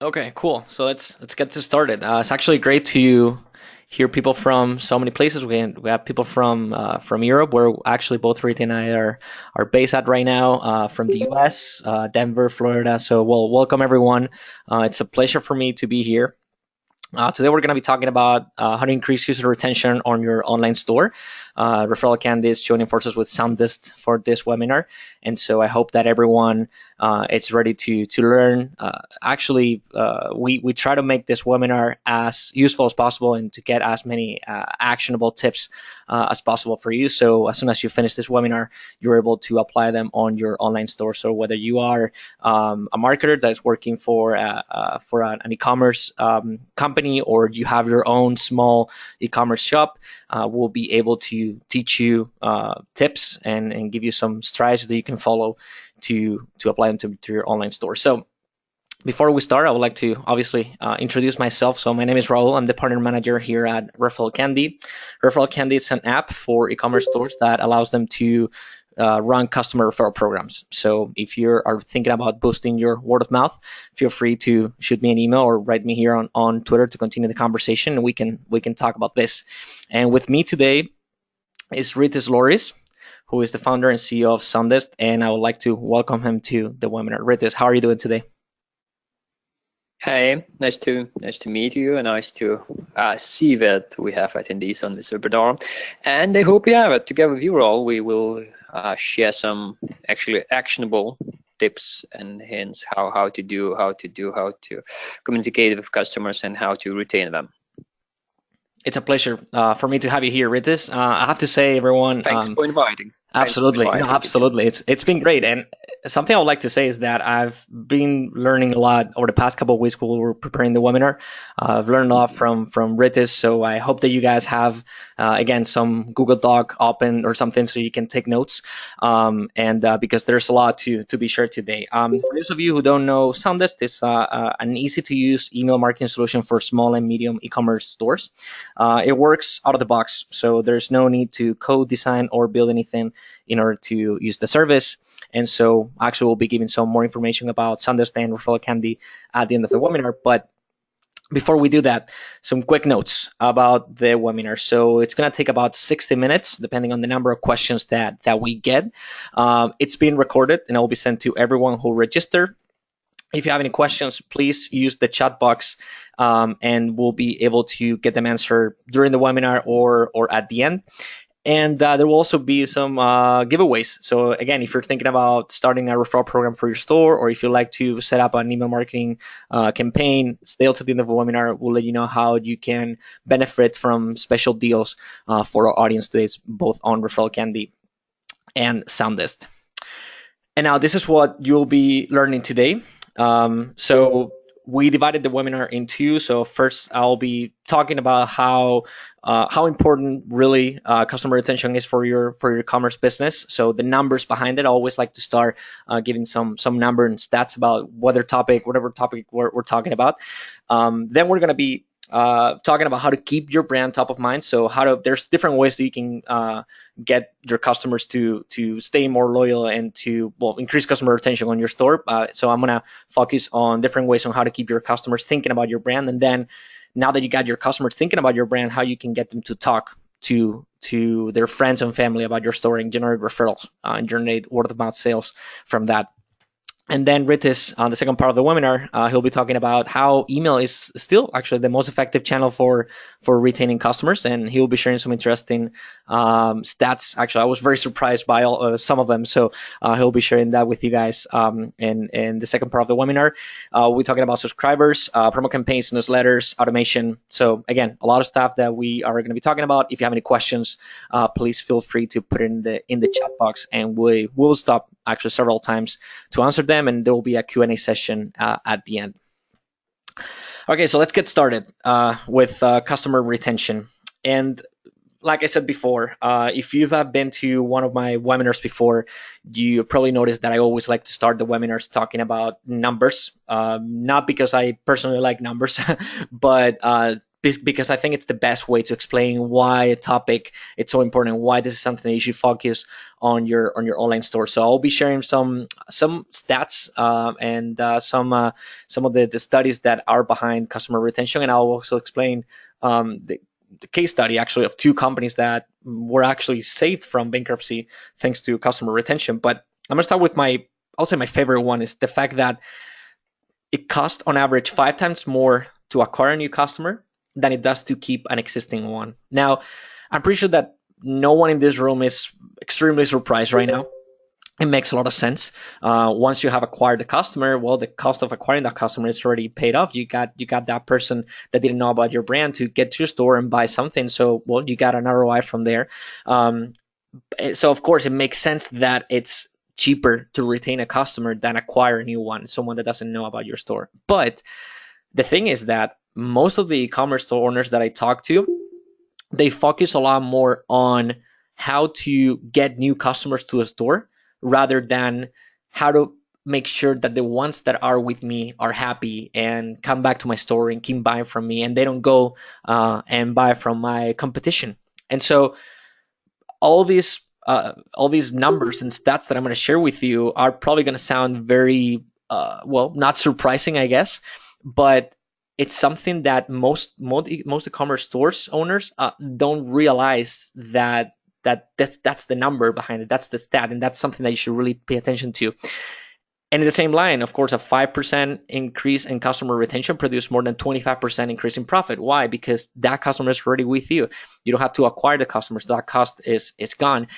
Okay, cool. So let's get this started. It's actually great to hear people from so many places. We have people from Europe, where actually both Rita and I are based at right now. From the U.S., Denver, Florida. So well, welcome everyone. It's a pleasure for me to be here. Today we're going to be talking about how to increase user retention on your online store. ReferralCandy is joining forces with Soundest for this webinar, and so I hope that everyone is ready to learn. We try to make this webinar as useful as possible and to get as many actionable tips as possible for you. So as soon as you finish this webinar, you're able to apply them on your online store. So whether you are a marketer that's working for an e-commerce company, or you have your own small e-commerce shop, we'll be able to teach you tips and give you some strides that you can follow to apply them to your online store. So before we start, I would like to obviously introduce myself. So my name is Raul. I'm the partner manager here at ReferralCandy. ReferralCandy is an app for e-commerce stores that allows them to run customer referral programs. So if you are thinking about boosting your word of mouth, feel free to shoot me an email or write me here on Twitter to continue the conversation, and we can talk about this. And with me today is Rytis Lauris, who is the founder and CEO of Soundest, and I would like to welcome him to the webinar. Rytis, how are you doing today? Hey, nice to meet you, and nice to see that we have attendees on this webinar. And I hope, yeah, that together with you, Raul, we will share some actually actionable tips and hints how to communicate with customers and how to retain them. It's a pleasure for me to have you here, Rytis. I have to say, everyone. Thanks for inviting. Absolutely. No, absolutely. It's been great. And something I would like to say is that I've been learning a lot over the past couple of weeks while we were preparing the webinar. I've learned a lot from Rytis, so I hope that you guys have again some Google Doc open or something so you can take notes. And because there's a lot to be shared today. For those of you who don't know, Soundest is an easy to use email marketing solution for small and medium e-commerce stores. It works out of the box, so there's no need to code, design, or build anything in order to use the service. And so actually we'll be giving some more information about Soundest and ReferralCandy at the end of the webinar. But before we do that, some quick notes about the webinar. So it's going to take about 60 minutes, depending on the number of questions that we get. It's being recorded and it will be sent to everyone who registered. If you have any questions, please use the chat box, and we'll be able to get them answered during the webinar or at the end. And there will also be some giveaways. So again, if you're thinking about starting a referral program for your store, or if you'd like to set up an email marketing campaign, stay till the end of the webinar. We'll let you know how you can benefit from special deals for our audience today, both on ReferralCandy and Soundest. And now this is what you'll be learning today. So we divided the webinar in two. So first, I'll be talking about how important really customer retention is for your commerce business. So the numbers behind it. I always like to start giving some number and stats about whatever topic we're talking about. Then we're going to be talking about how to keep your brand top of mind. So there's different ways that you can get your customers to stay more loyal and to increase customer retention on your store. So I'm gonna focus on different ways on how to keep your customers thinking about your brand, and then now that you got your customers thinking about your brand, how you can get them to talk to their friends and family about your store and generate referrals and generate word of mouth sales from that. And then Rytis, on the second part of the webinar, he'll be talking about how email is still actually the most effective channel for retaining customers, and he'll be sharing some interesting stats. Actually, I was very surprised by some of them, so he'll be sharing that with you guys in the second part of the webinar. We're talking about subscribers, promo campaigns, newsletters, automation. So again, a lot of stuff that we are going to be talking about. If you have any questions, please feel free to put it in the chat box, and we will stop actually several times to answer them, and there will be a Q&A session at the end. Okay, so let's get started with customer retention. And like I said before, if you have been to one of my webinars before, you probably noticed that I always like to start the webinars talking about numbers, not because I personally like numbers, but because I think it's the best way to explain why a topic it's so important, why this is something that you should focus on your online store. So I'll be sharing some stats and some of the studies that are behind customer retention, and I'll also explain the case study actually of two companies that were actually saved from bankruptcy thanks to customer retention. But I'm gonna start with I'll say my favorite one is the fact that it costs on average 5 times more to acquire a new customer than it does to keep an existing one. Now, I'm pretty sure that no one in this room is extremely surprised right now. It makes a lot of sense. Once you have acquired the customer, well, the cost of acquiring that customer is already paid off. You got that person that didn't know about your brand to get to your store and buy something. So, well, you got an ROI from there. So, of course, it makes sense that it's cheaper to retain a customer than acquire a new one, someone that doesn't know about your store. But the thing is that most of the e-commerce store owners that I talk to, they focus a lot more on how to get new customers to a store rather than how to make sure that the ones that are with me are happy and come back to my store and keep buying from me, and they don't go and buy from my competition. And so all these numbers and stats that I'm going to share with you are probably going to sound very well, not surprising, I guess, but it's something that most e-commerce stores owners don't realize that's the number behind it. That's the stat, and that's something that you should really pay attention to. And in the same line, of course, a 5% increase in customer retention produces more than 25% increase in profit. Why? Because that customer is already with you. You don't have to acquire the customers. That cost is gone.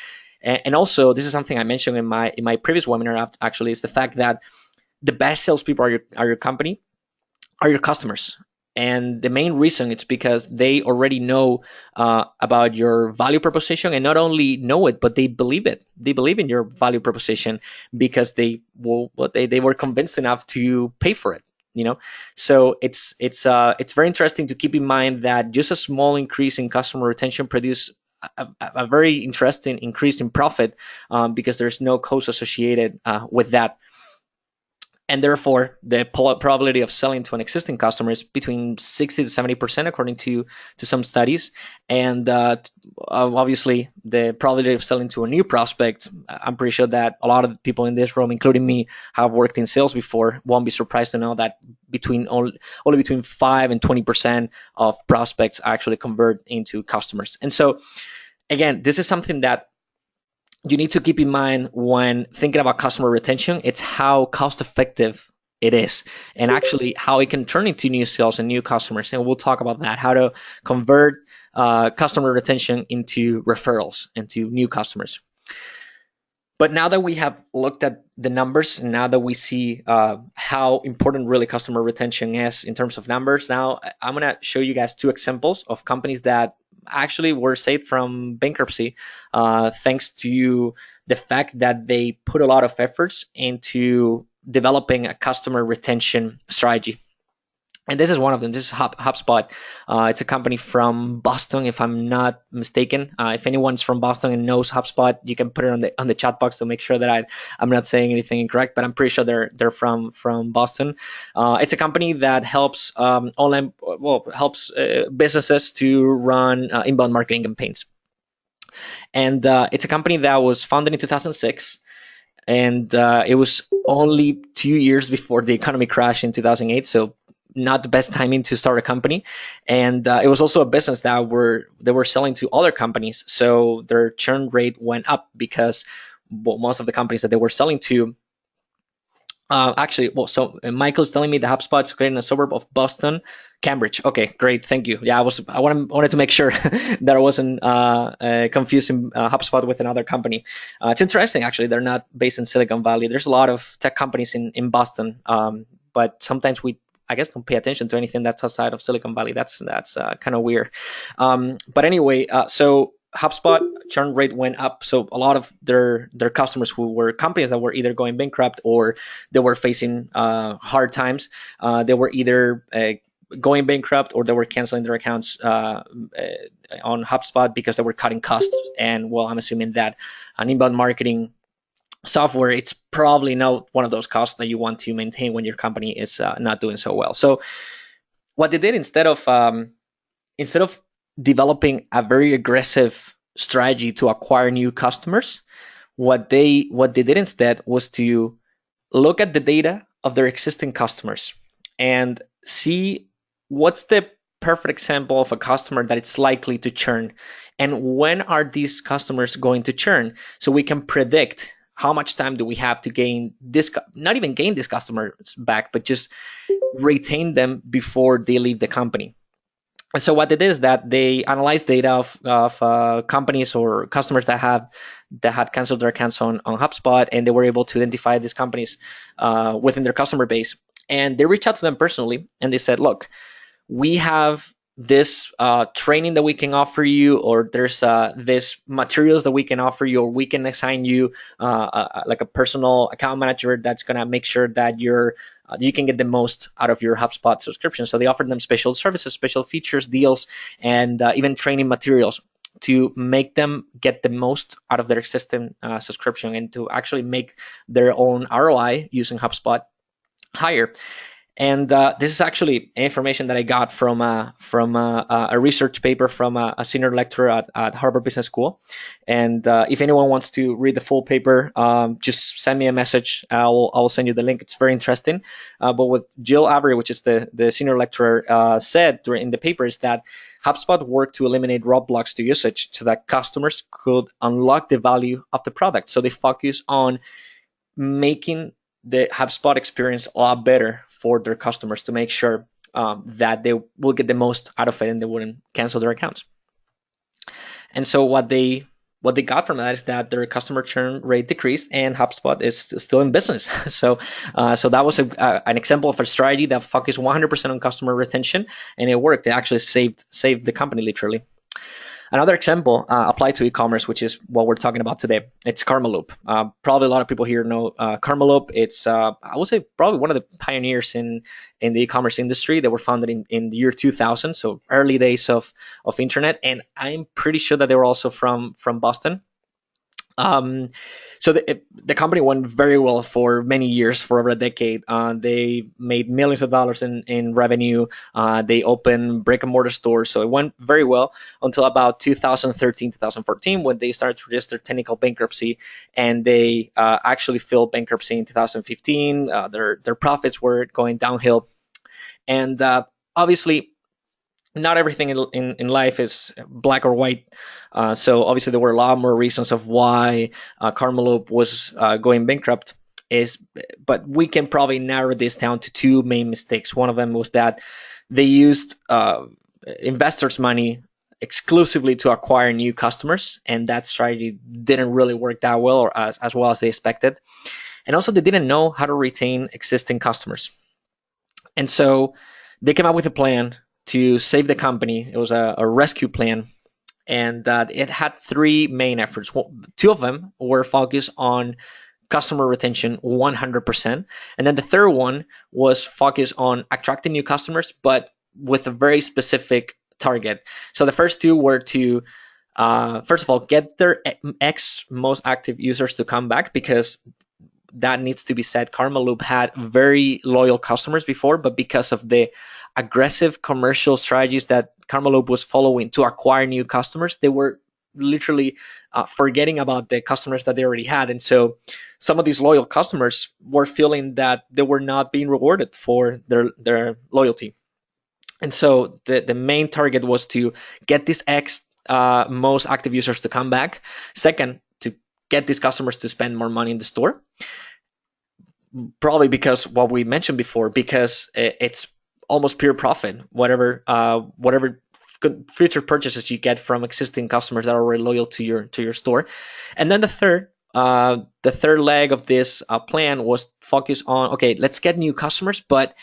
And also, this is something I mentioned in my previous webinar. Actually, is the fact that the best salespeople are your company, are your customers. And the main reason it's because they already know about your value proposition, and not only know it, but they believe it. They believe in your value proposition because they were convinced enough to pay for it. So it's very interesting to keep in mind that just a small increase in customer retention produces a very interesting increase in profit because there's no cost associated with that. And therefore, the probability of selling to an existing customer is between 60 to 70%, according to some studies. And obviously, the probability of selling to a new prospect, I'm pretty sure that a lot of people in this room, including me, have worked in sales before. Won't be surprised to know that only between 5 and 20% of prospects actually convert into customers. And so, again, this is something that you need to keep in mind when thinking about customer retention. It's how cost effective it is, and actually how it can turn into new sales and new customers. And we'll talk about that, how to convert customer retention into referrals, into new customers. But now that we have looked at the numbers, and now that we see how important really customer retention is in terms of numbers, now I'm going to show you guys two examples of companies that actually were saved from bankruptcy thanks to the fact that they put a lot of efforts into developing a customer retention strategy. And this is one of them. This is HubSpot. It's a company from Boston, if I'm not mistaken. If anyone's from Boston and knows HubSpot, you can put it on the chat box to make sure that I'm not saying anything incorrect. But I'm pretty sure they're from Boston. It's a company that helps helps businesses to run inbound marketing campaigns. And it's a company that was founded in 2006. And it was only 2 years before the economy crashed in 2008. So not the best timing to start a company. And it was also a business that they were selling to other companies. So their churn rate went up because most of the companies that they were selling to so Michael's telling me the HubSpot is created in a suburb of Boston, Cambridge. Okay, great, thank you. Yeah, I wanted to make sure that I wasn't confusing HubSpot with another company. It's interesting, actually. They're not based in Silicon Valley. There's a lot of tech companies in Boston, but sometimes I guess don't pay attention to anything that's outside of Silicon Valley. That's kind of weird. But anyway, so HubSpot churn rate went up. So a lot of their customers who were companies that were either going bankrupt or they were facing hard times, they were either going bankrupt or they were canceling their accounts on HubSpot because they were cutting costs. And well, I'm assuming that an inbound marketing software, it's probably not one of those costs that you want to maintain when your company is not doing so well. So what they did, instead of instead of developing a very aggressive strategy to acquire new customers, what they did instead was to look at the data of their existing customers and see what's the perfect example of a customer that it's likely to churn, and when are these customers going to churn, so we can predict how much time do we have to gain this, not even gain these customers back, but just retain them before they leave the company. And so what they did is that they analyzed data of companies or customers that had canceled their accounts on HubSpot, and they were able to identify these companies within their customer base. And they reached out to them personally, and they said, "Look, we have this training that we can offer you, or there's this materials that we can offer you, or we can assign you like a personal account manager that's gonna make sure that you can get the most out of your HubSpot subscription." So they offered them special services, special features, deals, and even training materials to make them get the most out of their existing subscription, and to actually make their own ROI using HubSpot higher. And this is actually information that I got from a research paper from a senior lecturer at Harvard Business School. And if anyone wants to read the full paper, just send me a message. I'll send you the link. It's very interesting. But what Jill Avery, which is the senior lecturer, said in the paper is that HubSpot worked to eliminate roadblocks to usage so that customers could unlock the value of the product. So they focus on making the HubSpot experience a lot better for their customers to make sure that they will get the most out of it and they wouldn't cancel their accounts. And so what they got from that is that their customer churn rate decreased and HubSpot is still in business. So that was an example of a strategy that focused 100% on customer retention, and it worked. It actually saved the company literally. Another example applied to e-commerce, which is what we're talking about today. It's Karmaloop. Probably a lot of people here know Karmaloop. It's I would say probably one of the pioneers in the e-commerce industry. They were founded in the year 2000, so early days of internet. And I'm pretty sure that they were also from Boston. So the company went very well for many years, for over a decade. They made millions of dollars in revenue. They opened brick and mortar stores, so it went very well until about 2013, 2014, when they started to register technical bankruptcy, and they actually filed bankruptcy in 2015. Their profits were going downhill, and obviously, not everything in life is black or white. So obviously there were a lot more reasons of why Karmaloop was going bankrupt. But we can probably narrow this down to two main mistakes. One of them was that they used investors' money exclusively to acquire new customers, and that strategy didn't really work that well, or as well as they expected. And also they didn't know how to retain existing customers. And so they came up with a plan to save the company. It was a rescue plan, and it had three main efforts. Two of them were focused on customer retention 100%, and then the third one was focused on attracting new customers, but with a very specific target. So the first two were to first of all get their most active users to come back, because that needs to be said. Karmaloop had very loyal customers before, but because of the aggressive commercial strategies that Karmaloop was following to acquire new customers, they were literally forgetting about the customers that they already had. And so some of these loyal customers were feeling that they were not being rewarded for their loyalty. And so the main target was to get these most active users to come back. Second, to get these customers to spend more money in the store. Probably because what we mentioned before, because it's almost pure profit, whatever future purchases you get from existing customers that are already loyal to your store. And then the third leg of this plan was focus on, okay, let's get new customers, but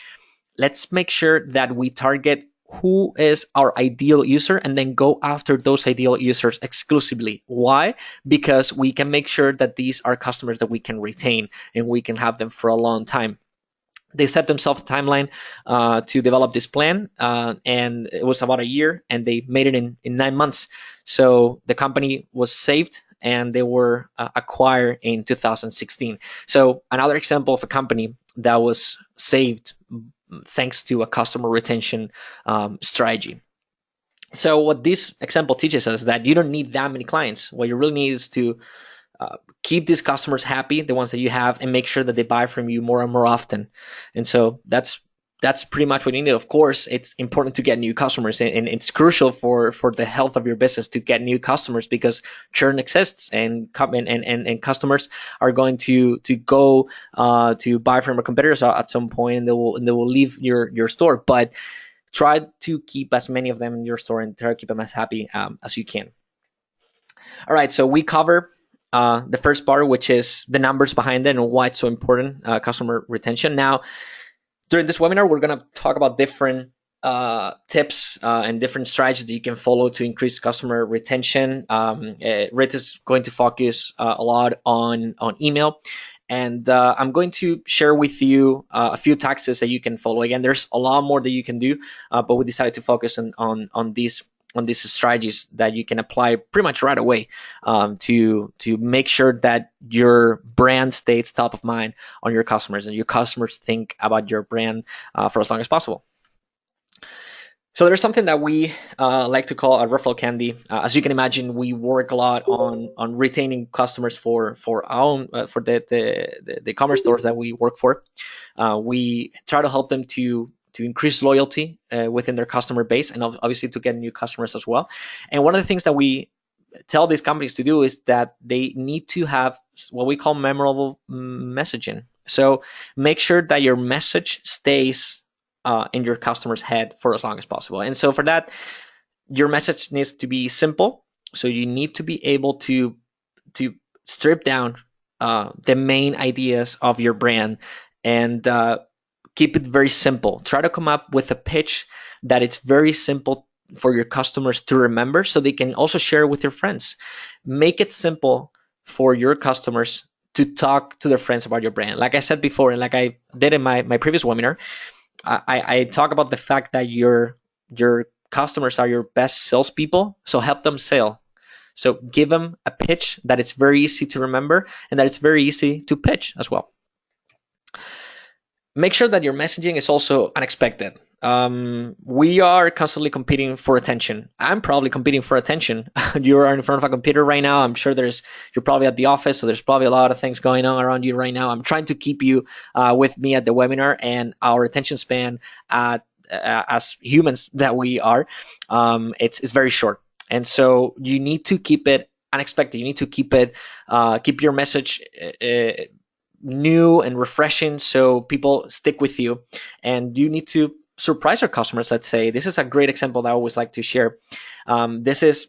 let's make sure that we target who is our ideal user and then go after those ideal users exclusively. Why? Because we can make sure that these are customers that we can retain and we can have them for a long time. They set themselves a timeline to develop this plan, and it was about a year, and they made it in 9 months. So the company was saved, and they were acquired in 2016. So another example of a company that was saved thanks to a customer retention strategy. So what this example teaches us that you don't need that many clients. What you really need is to keep these customers happy, the ones that you have, and make sure that they buy from you more and more often. And so that's pretty much what you need. Of course, it's important to get new customers, and it's crucial for the health of your business to get new customers, because churn exists, and customers are going to go to buy from our competitors at some point, and they will leave your store. But try to keep as many of them in your store, and try to keep them as happy as you can. All right, so we cover the first part, which is the numbers behind it and why it's so important, customer retention. Now, during this webinar, we're going to talk about different tips and different strategies that you can follow to increase customer retention. Rytis is going to focus a lot on email. And I'm going to share with you a few tactics that you can follow. Again, there's a lot more that you can do, but we decided to focus on these strategies that you can apply pretty much right away, to make sure that your brand stays top of mind on your customers, and your customers think about your brand for as long as possible. So there's something that we like to call a ReferralCandy. As you can imagine, we work a lot on retaining customers for our own for the commerce stores that we work for. We try to help them to increase loyalty within their customer base, and obviously to get new customers as well. And one of the things that we tell these companies to do is that they need to have what we call memorable messaging. So make sure that your message stays in your customer's head for as long as possible. And so for that, your message needs to be simple. So you need to be able to strip down the main ideas of your brand, and keep it very simple. Try to come up with a pitch that it's very simple for your customers to remember, so they can also share with their friends. Make it simple for your customers to talk to their friends about your brand. Like I said before, and like I did in my previous webinar, I talk about the fact that your customers are your best salespeople, so help them sell. So give them a pitch that it's very easy to remember, and that it's very easy to pitch as well. Make sure that your messaging is also unexpected. We are constantly competing for attention. I'm probably competing for attention. You are in front of a computer right now. I'm sure you're probably at the office, so there's probably a lot of things going on around you right now. I'm trying to keep you with me at the webinar, and our attention span as humans that we are, it's very short. And so you need to keep it unexpected. You need to keep your message new and refreshing, so people stick with you. And you need to surprise your customers. Let's say, this is a great example that I always like to share. This is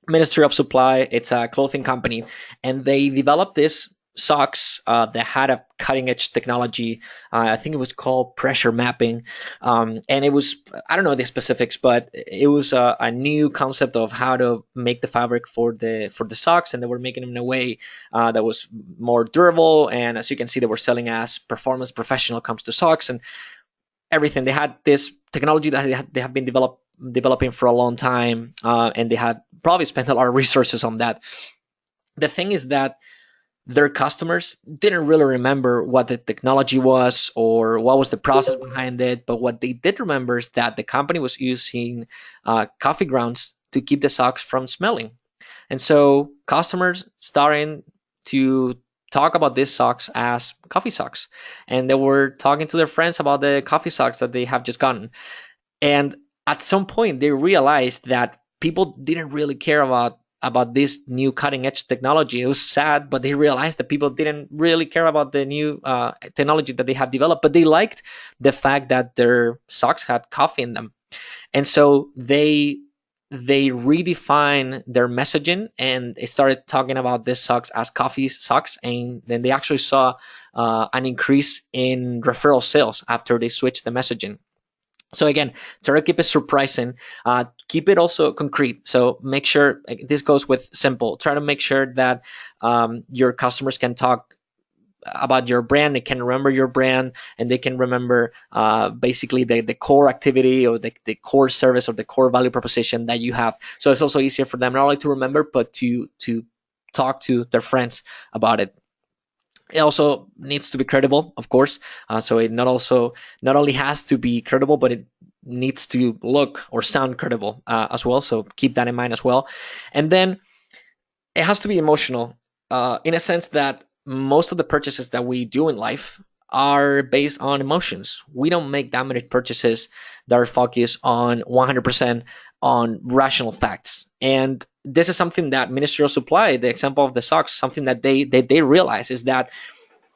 Ministry of Supply. It's a clothing company, and they developed this socks that had a cutting edge technology. I think it was called pressure mapping, and it was, I don't know the specifics, but it was a new concept of how to make the fabric for the socks, and they were making them in a way that was more durable. And as you can see, they were selling as performance professional comes to socks and everything. They had this technology that they have been developing for a long time, and they had probably spent a lot of resources on that. The thing is that their customers didn't really remember what the technology was or what was the process behind it, but what they did remember is that the company was using coffee grounds to keep the socks from smelling. And so customers starting to talk about these socks as coffee socks, and they were talking to their friends about the coffee socks that they have just gotten. And at some point, they realized that people didn't really care about this new cutting edge technology. It was sad, but they realized that people didn't really care about the new technology that they have developed, but they liked the fact that their socks had coffee in them. And so they redefined their messaging, and they started talking about these socks as coffee socks. And then they actually saw an increase in referral sales after they switched the messaging. So again, try to keep it surprising, keep it also concrete. So make sure, this goes with simple, try to make sure that your customers can talk about your brand, they can remember your brand, and they can remember basically the core activity or the core service or the core value proposition that you have. So it's also easier for them not only to remember, but to talk to their friends about it. It also needs to be credible, of course. So it not only has to be credible, but needs to look or sound credible as well. So keep that in mind as well. And then it has to be emotional in a sense that most of the purchases that we do in life are based on emotions. We don't make that many purchases that are focused on 100% on rational facts. And this is something that Ministry of Supply, the example of the socks, something that they realize is that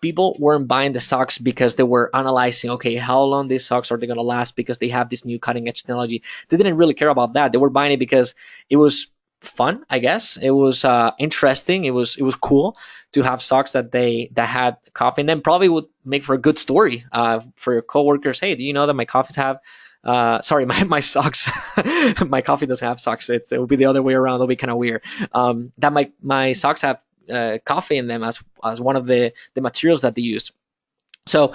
people weren't buying the socks because they were analyzing, okay, how long these socks are they going to last because they have this new cutting edge technology. They didn't really care about that. They were buying it because it was fun, I guess. It was interesting. It was cool to have socks that had coffee in them. Probably would make for a good story for your coworkers. Hey, do you know that my coffees have sorry, my socks, my coffee doesn't have socks. It would be the other way around. It'll be kind of weird. That my socks have coffee in them as one of the materials that they use. So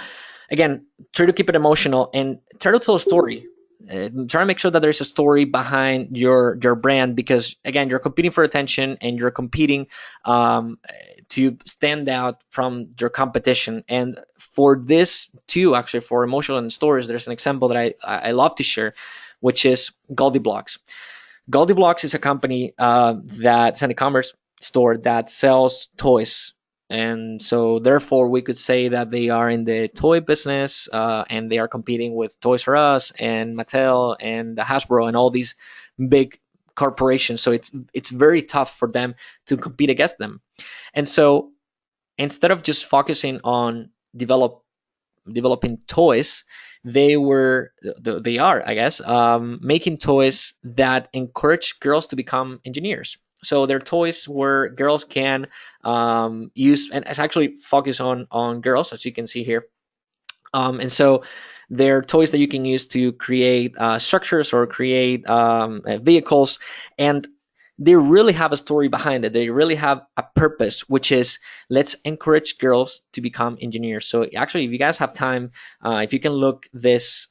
again, try to keep it emotional and try to tell a story. Try to make sure that there's a story behind your brand, because again, you're competing for attention and you're competing to stand out from your competition. And for this too, actually, for emotional and stories, there's an example that I love to share, which is Goldie Blocks. Goldie Blocks is a company that's an e-commerce store that sells toys. And so therefore we could say that they are in the toy business and they are competing with Toys R Us and Mattel and Hasbro and all these big corporations. So it's very tough for them to compete against them. And so instead of just focusing on developing toys, they are, I guess, making toys that encourage girls to become engineers. So their toys where girls can use, and it's actually focused on girls, as you can see here. And so they're toys that you can use to create structures or create vehicles, and they really have a story behind it. They really have a purpose, which is let's encourage girls to become engineers. So actually, if you guys have time, if you can look this,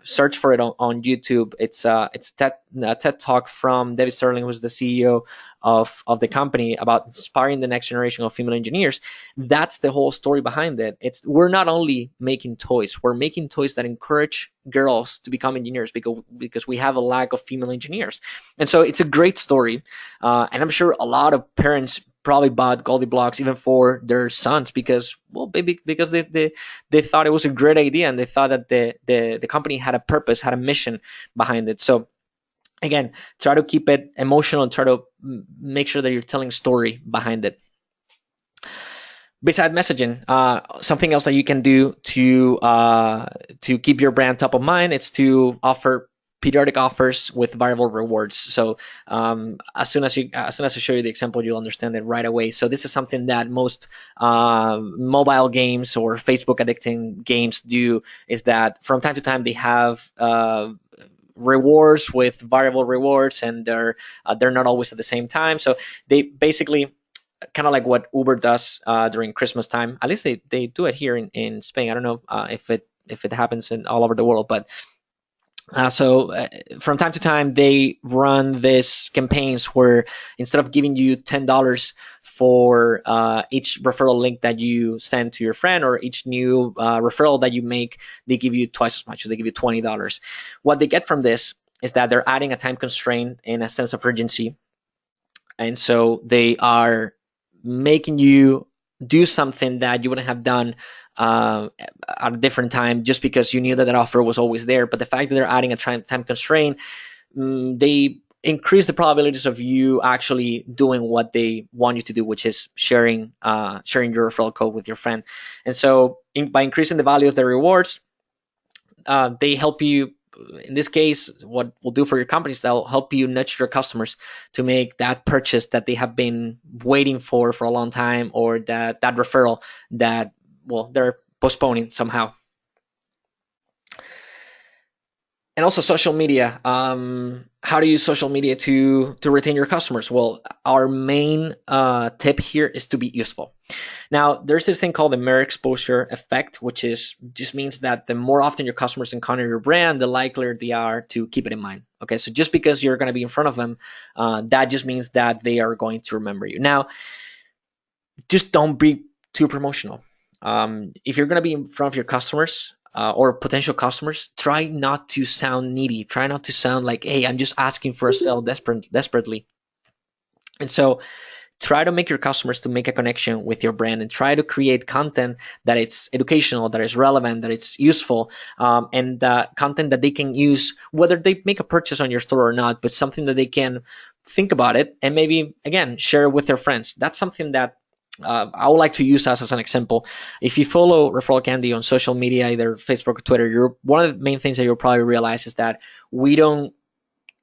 search for it on YouTube. It's a TED talk from David Sterling, who's the CEO of the company, about inspiring the next generation of female engineers. That's the whole story behind it. We're not only making toys, we're making toys that encourage girls to become engineers because we have a lack of female engineers. And so it's a great story. And I'm sure a lot of parents probably bought Goldie Blocks even for their sons because, well, maybe because they thought it was a great idea and they thought that the company had a purpose, had a mission behind it. So again, try to keep it emotional and try to make sure that you're telling a story behind it. Besides messaging, something else that you can do to keep your brand top of mind is to offer periodic offers with variable rewards. So as soon as I show you the example, you'll understand it right away. So this is something that most mobile games or Facebook addicting games do, is that from time to time they have rewards with variable rewards, and they're not always at the same time. So they basically kind of like what Uber does during Christmas time. At least they do it here in Spain. I don't know if it happens in all over the world, but from time to time they run these campaigns where instead of giving you $10 for each referral link that you send to your friend or each new referral that you make, they give you twice as much. So they give you $20. What they get from this is that they're adding a time constraint and a sense of urgency. And so they are making you do something that you wouldn't have done at a different time just because you knew that offer was always there. But the fact that they're adding a time constraint, they increase the probabilities of you actually doing what they want you to do, which is sharing your referral code with your friend. And so by increasing the value of the rewards, they help you. In this case, what we'll do for your company is they'll help you nudge your customers to make that purchase that they have been waiting for a long time, or that referral that, well, they're postponing somehow. And also social media. How to use social media to retain your customers? Well, our main tip here is to be useful. Now, there's this thing called the mere exposure effect, which just means that the more often your customers encounter your brand, the likelier they are to keep it in mind. Okay, so just because you're going to be in front of them, that just means that they are going to remember you. Now, just don't be too promotional. If you're going to be in front of your customers, or potential customers, try not to sound needy. Try not to sound like, hey, I'm just asking for a sale desperately. And so try to make your customers to make a connection with your brand, and try to create content that it's educational, that is relevant, that it's useful, and content that they can use whether they make a purchase on your store or not, but something that they can think about it and maybe again share with their friends. That's something that I would like to use as an example. If you follow ReferralCandy on social media, either Facebook or Twitter, one of the main things that you'll probably realize is that we don't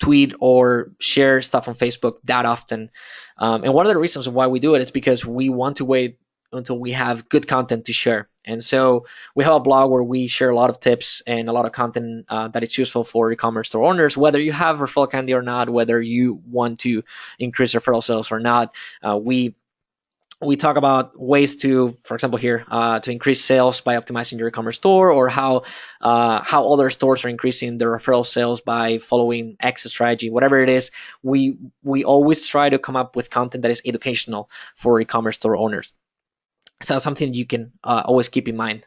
tweet or share stuff on Facebook that often. And one of the reasons why we do it is because we want to wait until we have good content to share. And so we have a blog where we share a lot of tips and a lot of content that is useful for e-commerce store owners, whether you have ReferralCandy or not, whether you want to increase referral sales or not. We talk about ways to, for example, here to increase sales by optimizing your e-commerce store, or how other stores are increasing their referral sales by following X strategy, whatever it is. We always try to come up with content that is educational for e-commerce store owners. So that's something you can always keep in mind.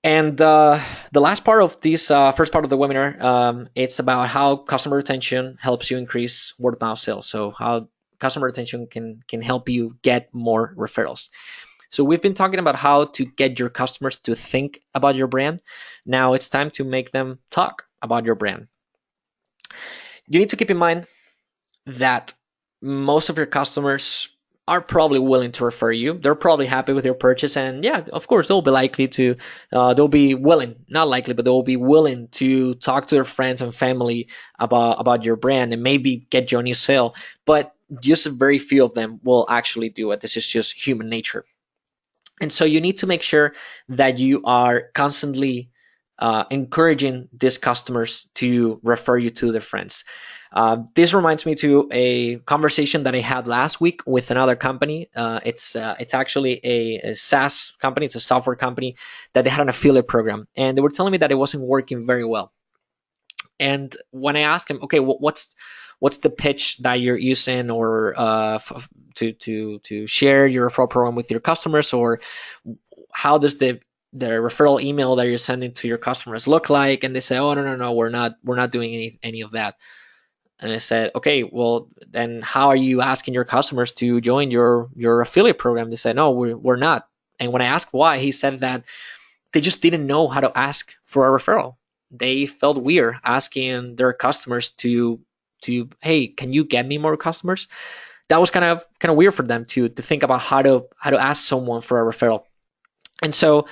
And the last part of this first part of the webinar, it's about how customer retention helps you increase word of mouth sales. So how customer retention can help you get more referrals. So we've been talking about how to get your customers to think about your brand. Now it's time to make them talk about your brand. You need to keep in mind that most of your customers are probably willing to refer you. They're probably happy with your purchase, and yeah, of course, they'll be likely to, they'll be willing, not likely, but they'll be willing to talk to their friends and family about your brand and maybe get you a new sale. But just very few of them will actually do it. This is just human nature. And so you need to make sure that you are constantly encouraging these customers to refer you to their friends. This reminds me to a conversation that I had last week with another company. It's actually a SaaS company. It's a software company that they had an affiliate program, and they were telling me that it wasn't working very well. And when I asked him, okay, what's the pitch that you're using, or to share your referral program with your customers, or how does the referral email that you're sending to your customers look like? And they say, oh, no, we're not doing any of that. And I said, okay, well, then how are you asking your customers to join your affiliate program? They said, no, we're not. And when I asked why, he said that they just didn't know how to ask for a referral. They felt weird asking their customers to hey, can you get me more customers? That was kind of weird for them to think about how to ask someone for a referral. And so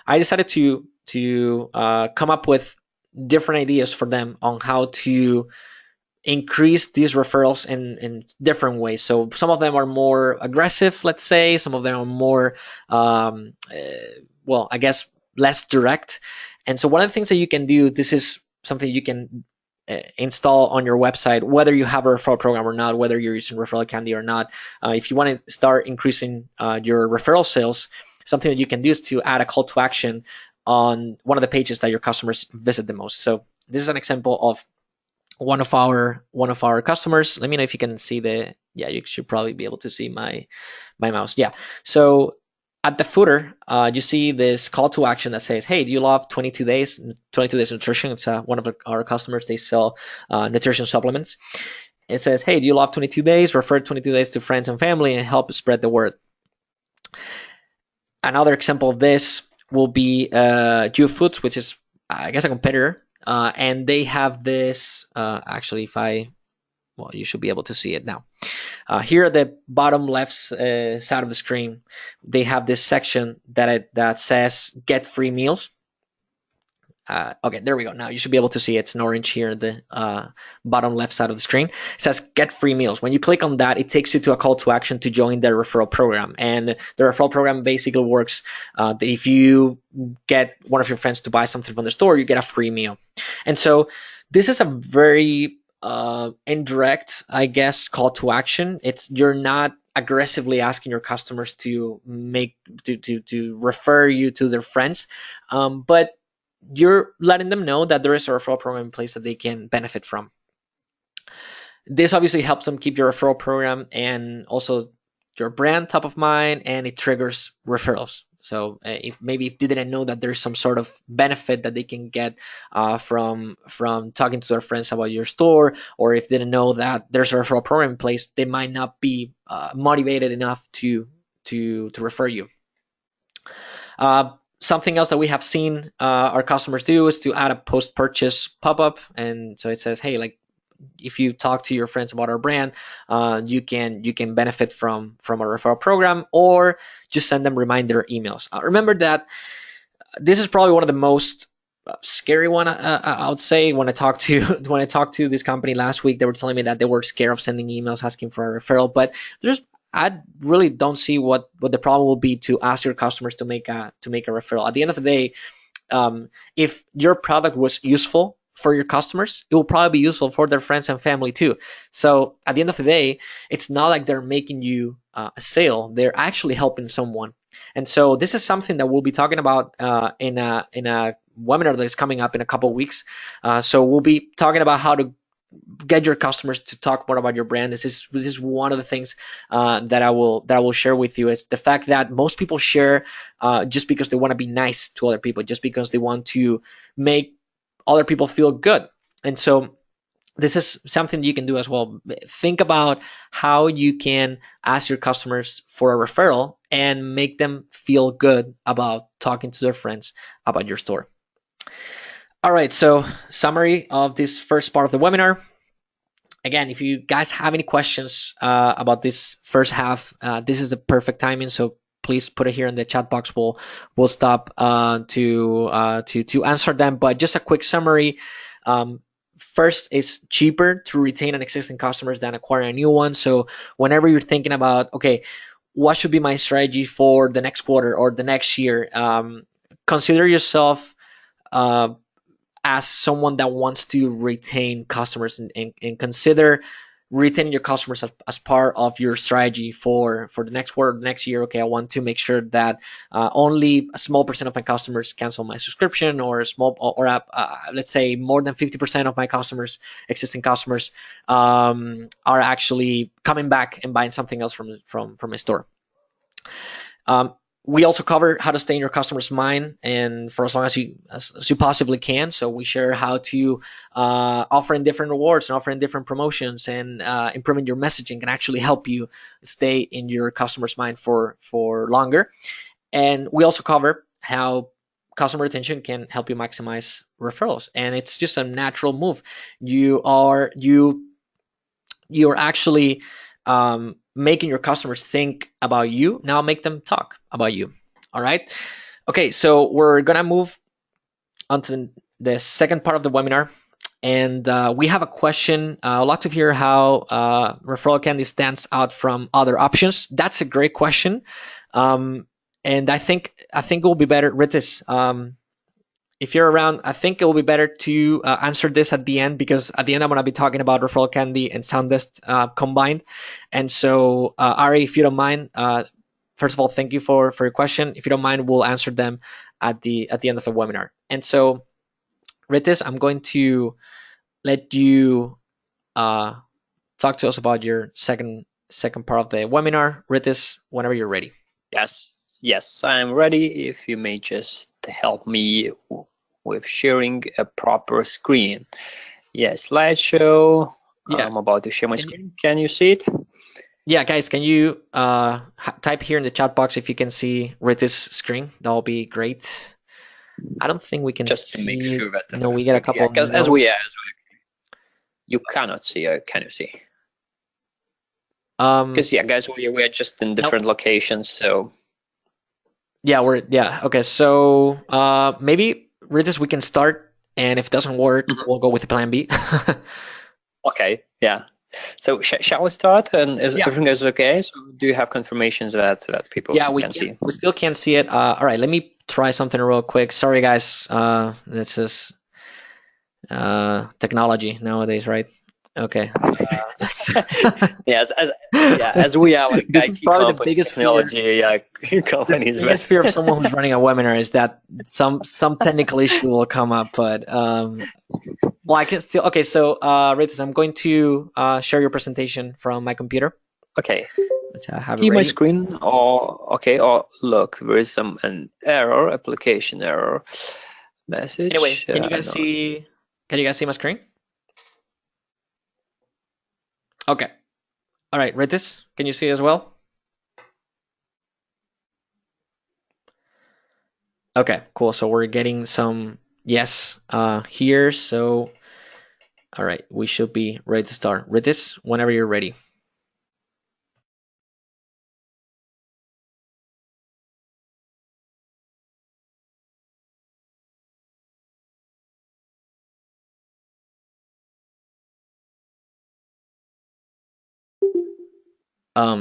I decided to come up with different ideas for them on how to increase these referrals in different ways. So some of them are more aggressive, let's say. Some of them are more, well, I guess less direct. And so one of the things that you can do, this is something you can install on your website, whether you have a referral program or not, whether you're using ReferralCandy or not. If you want to start increasing your referral sales, something that you can do is to add a call to action on one of the pages that your customers visit the most. So this is an example of one of our customers. Let me know if you can see yeah, you should probably be able to see my mouse. Yeah. So at the footer, you see this call to action that says, hey, do you love 22 days nutrition? It's one of our customers. They sell nutrition supplements. It says, hey, do you love 22 days? Refer 22 days to friends and family and help spread the word. Another example of this will be Juve Foods, which is, I guess, a competitor. And they have this, actually, well, you should be able to see it now. Here at the bottom left side of the screen, they have this section that says get free meals. Okay, there we go. Now you should be able to see it's in orange here at the bottom left side of the screen. It says get free meals. When you click on that, it takes you to a call to action to join their referral program. And the referral program basically works that if you get one of your friends to buy something from the store, you get a free meal. And so this is a very indirect, I guess, call to action. You're not aggressively asking your customers to refer you to their friends, but you're letting them know that there is a referral program in place that they can benefit from. This obviously helps them keep your referral program and also your brand top of mind, and it triggers referrals. So if they didn't know that there's some sort of benefit that they can get from talking to their friends about your store, or if they didn't know that there's a referral program in place, they might not be motivated enough to refer you. Something else that we have seen our customers do is to add a post-purchase pop-up, and so it says, hey, like, if you talk to your friends about our brand, you can benefit from a referral program, or just send them reminder emails. Remember that this is probably one of the most scary one. I would say when I talked to this company last week, they were telling me that they were scared of sending emails asking for a referral, but I really don't see what the problem will be to ask your customers to make a referral. At the end of the day, if your product was useful for your customers, it will probably be useful for their friends and family too. So at the end of the day, it's not like they're making you a sale; they're actually helping someone. And so this is something that we'll be talking about in a webinar that is coming up in a couple of weeks. So we'll be talking about how to get your customers to talk more about your brand. This is one of the things that I will share with you. It's the fact that most people share just because they want to be nice to other people, just because they want to make other people feel good. And so this is something you can do as well. Think about how you can ask your customers for a referral and make them feel good about talking to their friends about your store. All right, so summary of this first part of the webinar. Again, if you guys have any questions about this first half, this is the perfect timing. So please put it here in the chat box. We'll stop to answer them. But just a quick summary. First, it's cheaper to retain an existing customers than acquire a new one. So whenever you're thinking about, okay, what should be my strategy for the next quarter or the next year, consider yourself as someone that wants to retain customers, and consider retaining your customers as part of your strategy for the next quarter, next year. Okay, I want to make sure that only a small percent of my customers cancel my subscription, or let's say more than 50% of my customers, existing customers, are actually coming back and buying something else from my store. We also cover how to stay in your customer's mind and for as long as you possibly can. So we share how to offering different rewards and offering different promotions, and improving your messaging can actually help you stay in your customer's mind for longer. And we also cover how customer retention can help you maximize referrals, and it's just a natural move. You're actually making your customers think about you. Now make them talk about you. All right. Okay, so we're gonna move on to the second part of the webinar, and we have a question. I'd like to hear how ReferralCandy stands out from other options. That's a great question, and I think it will be better, Rytis. If you're around, I think it will be better to answer this at the end, because at the end I'm going to be talking about ReferralCandy and Soundest combined. And so, Ari, if you don't mind, first of all, thank you for your question. If you don't mind, we'll answer them at the end of the webinar. And so, Rytis, I'm going to let you talk to us about your second part of the webinar. Rytis, whenever you're ready. Yes, I'm ready. If you may just help me with sharing a proper screen. Yes, slideshow. Yeah. I'm about to share my screen. Can you see it? Yeah, guys, can you type here in the chat box if you can see Rytis' screen? That'll be great. I don't think we can just to make sure that. No, we get a couple. Because as we you cannot see. Can you see? Because guys, we are just in different locations, so. Yeah, okay. So maybe Rytis, we can start, and if it doesn't work, we'll go with the plan B. Okay. Yeah. So shall we start? And if everything is okay, so do you have confirmations that people can see? We still can't see it. All right, let me try something real quick. Sorry, guys. This is technology nowadays, right? Okay. As we are like this is probably the biggest technology companies. The biggest fear of someone who's running a webinar is that some technical issue will come up. But well, I can still. Okay, so Rytis, I'm going to share your presentation from my computer. Okay. which I have See my ready. screen, or okay, or look, there is an error, application error message. Anyway, can you guys No. see? Can you guys see my screen? Okay. All right, Rytis, can you see as well? Okay, cool. So we're getting some yes here. So, all right, we should be ready to start. Rytis, whenever you're ready.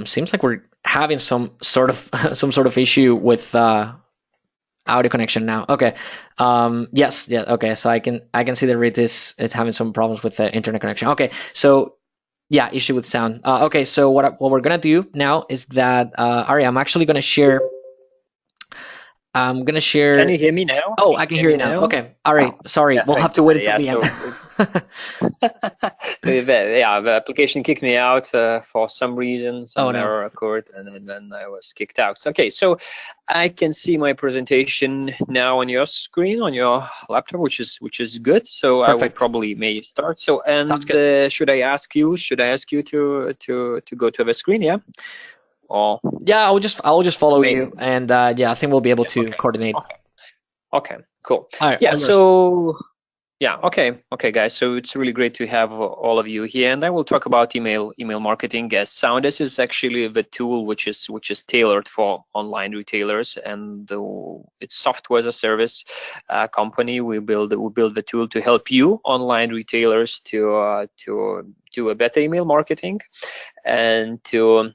Seems like we're having some sort of issue with audio connection now. Okay. Yes. Yeah. Okay. So I can see that Rytis is having some problems with the internet connection. Okay. So yeah, issue with sound. Okay. So what we're gonna do now is that Ari, I'm actually gonna share. I'm gonna share. Can you hear me now? Oh, I can hear you now. Okay. All right. Sorry. Yeah, We'll have thank to you. wait until Yeah, the so end. yeah, the application kicked me out for some reason, Oh some no. error occurred, and then I was kicked out. So, okay, so I can see my presentation now on your screen on your laptop, which is good. So I will Perfect. may start. So Sounds and good. should I ask you to go to the screen? Yeah. Or Yeah, I will just follow maybe. you, and yeah, I think we'll be able to Okay. coordinate. Okay. Okay. Cool. All right. Yeah. All yours. So. Yeah, okay, guys. So it's really great to have all of you here, and I will talk about email marketing. As Soundest is actually the tool which is tailored for online retailers, and it's software as a service company. We build the tool to help you online retailers to do a better email marketing and to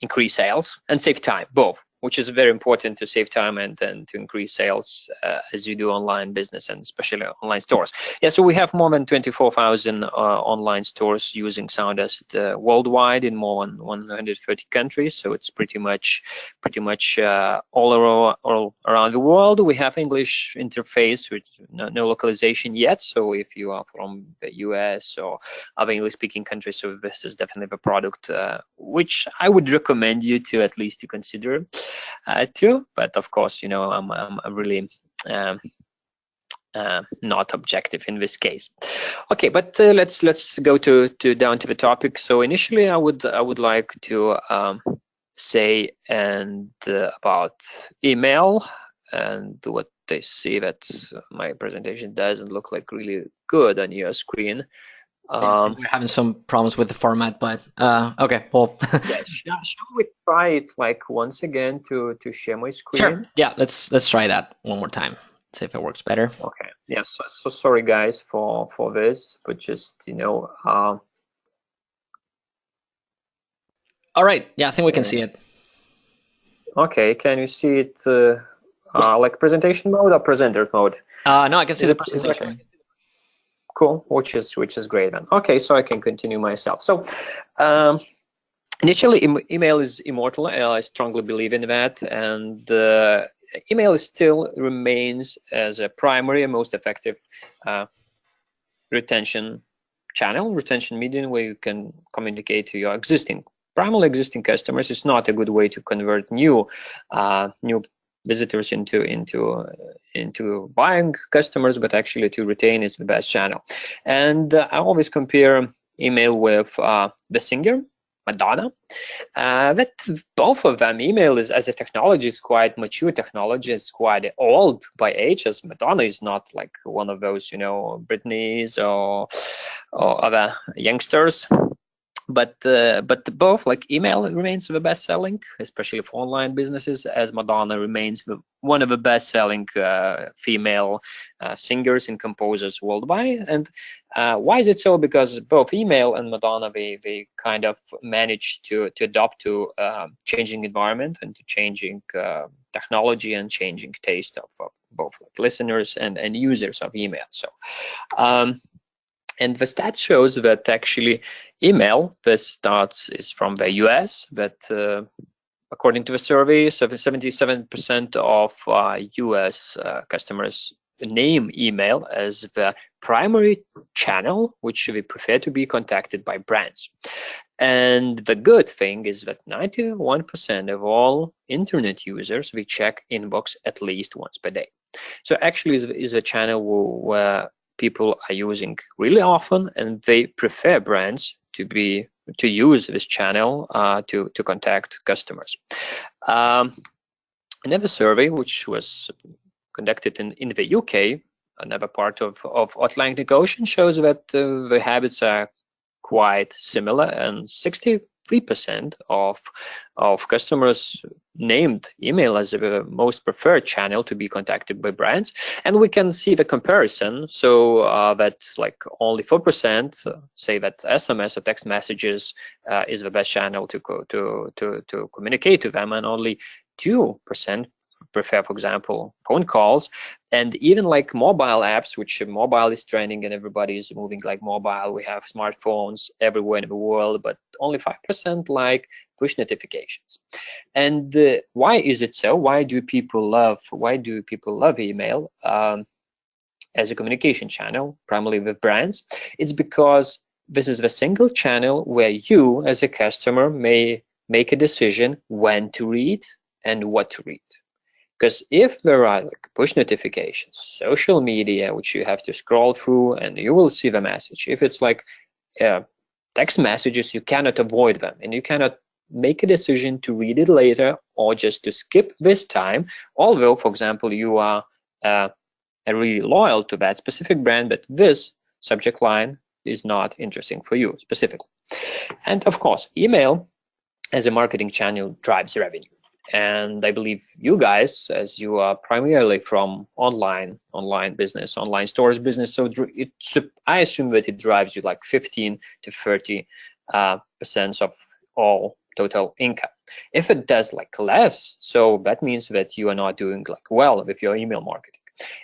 increase sales and save time, both, which is very important, to save time and to increase sales as you do online business, and especially online stores. Yeah, so we have more than 24,000 online stores using Soundest worldwide in more than 130 countries. So it's pretty much all around the world. We have English interface with no localization yet. So if you are from the US or other English-speaking countries, so this is definitely the product which I would recommend you to at least to consider too. But of course, you know, I'm really not objective in this case. Okay, but let's go to down to the topic. So initially, I would like to say about email, and what they see that my presentation doesn't look like really good on your screen. Yeah, I think we're having some problems with the format, but okay, well. Yeah, shall we try it like once again to share my screen? Sure. Yeah, let's try that one more time. See if it works better. Okay. Yeah. So sorry guys for this, but just you know. All right. Yeah, I think we can see it. Okay. Can you see it like presentation mode or presenter mode? No, I can see the presentation. Okay. Cool, which is great then. Okay, so I can continue myself. So initially, email is immortal. I strongly believe in that, and email still remains as a primary and most effective retention channel, retention medium, where you can communicate to your primarily existing customers. It's not a good way to convert new visitors into buying customers, but actually to retain is the best channel. And I always compare email with Messenger, Madonna. That both of them, email as a technology is quite mature technology. It's quite old by age, as Madonna is not like one of those, you know, Britneys or other youngsters. But both, like email remains the best selling, especially for online businesses, as Madonna remains one of the best selling female singers and composers worldwide. And why is it so? Because both email and Madonna, they kind of managed to adapt to changing environment and to changing technology and changing taste of both like listeners and users of email. So and the stat shows that actually email, the stats is from the US, that according to the survey, 77% of US customers name email as the primary channel which we prefer to be contacted by brands. And the good thing is that 91% of all internet users we check inbox at least once per day. So actually is a channel where people are using really often, and they prefer brands to use this channel to contact customers. Another survey which was conducted in the UK, another part of Atlantic Ocean, shows that the habits are quite similar, and 63% of customers named email as the most preferred channel to be contacted by brands. And we can see the comparison, so that like only 4% say that SMS or text messages is the best channel to communicate to them, and only 2% prefer, for example, phone calls. And even like mobile apps, which mobile is trending and everybody is moving like mobile. We have smartphones everywhere in the world, but only 5% like push notifications. And why is it so? Why do people love email as a communication channel, primarily with brands? It's because this is the single channel where you as a customer may make a decision when to read and what to read. Because if there are like push notifications, social media, which you have to scroll through and you will see the message. If it's like text messages, you cannot avoid them, and you cannot make a decision to read it later or just to skip this time. Although, for example, you are really loyal to that specific brand, but this subject line is not interesting for you specifically. And of course, email as a marketing channel drives revenue. And I believe you guys, as you are primarily from online business, online stores business, so I assume that it drives you like 15 to 30% of all total income. If it does like less, so that means that you are not doing like well with your email marketing.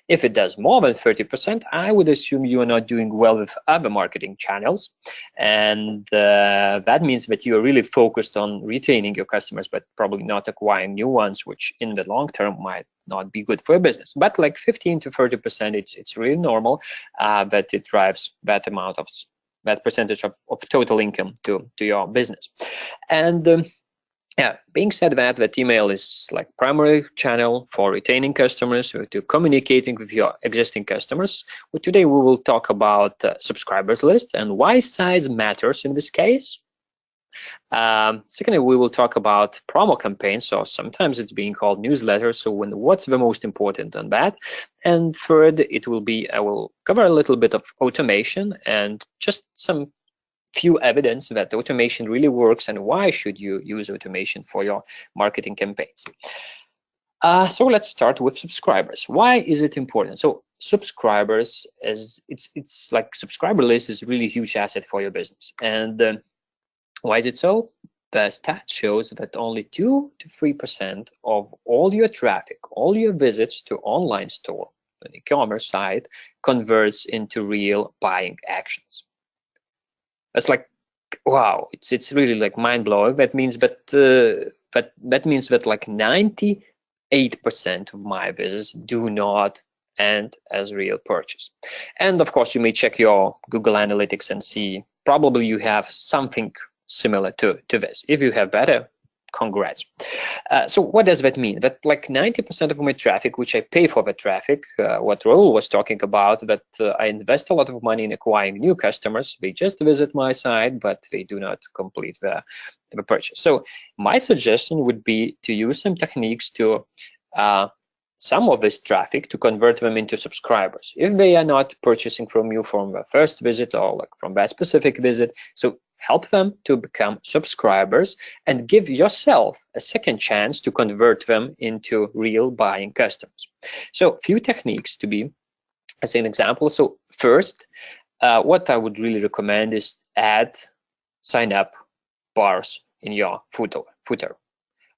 If it does more than 30%, I would assume you are not doing well with other marketing channels. And that means that you are really focused on retaining your customers, but probably not acquiring new ones, which in the long term might not be good for your business. But like 15 to 30%, it's really normal that it drives that amount of that percentage of total income to your business. And yeah, being said that email is like primary channel for retaining customers, to communicating with your existing customers. Well, today we will talk about subscribers list and why size matters in this case. Secondly, we will talk about promo campaigns, so sometimes it's being called newsletters. So what's the most important on that? And third, I will cover a little bit of automation and just some few evidence that automation really works, and why should you use automation for your marketing campaigns. So let's start with subscribers. Why is it important? So subscribers, it's like subscriber list is a really huge asset for your business. And why is it so? The stat shows that only 2 to 3% of all your traffic, all your visits to online store, an e-commerce site, converts into real buying actions. It's like, wow, it's really like mind-blowing. That means that means that like 98% of my visits do not end as real purchase. And of course, you may check your Google Analytics and see probably you have something similar to this. If you have better, congrats. So what does that mean? That like 90% of my traffic, which I pay for the traffic, what Raul was talking about, that I invest a lot of money in acquiring new customers. They just visit my site, but they do not complete the purchase. So my suggestion would be to use some techniques to some of this traffic to convert them into subscribers. If they are not purchasing from you from the first visit or like from that specific visit, so help them to become subscribers and give yourself a second chance to convert them into real buying customers. So few techniques to be as an example. So first, what I would really recommend is add sign up bars in your footer,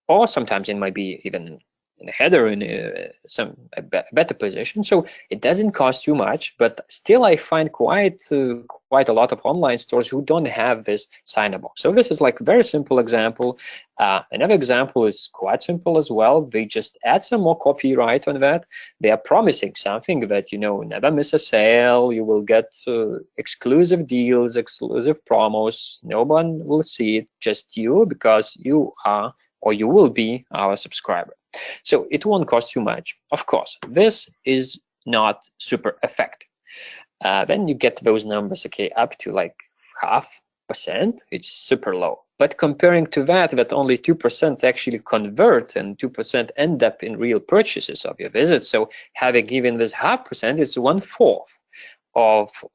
or sometimes it might be even in a header in a better position, so it doesn't cost too much. But still, I find quite a lot of online stores who don't have this sign-up box. So this is like a very simple example. Another example is quite simple as well. They just add some more copyright on that. They are promising something that, you know, never miss a sale. You will get exclusive deals, exclusive promos. No one will see it, just you, because you are or you will be our subscriber. So it won't cost too much. Of course, this is not super effective. Then you get those numbers, okay, up to like 0.5%. It's super low. But comparing to that only 2% actually convert and 2% end up in real purchases of your visit. So having given this 0.5% is 1/4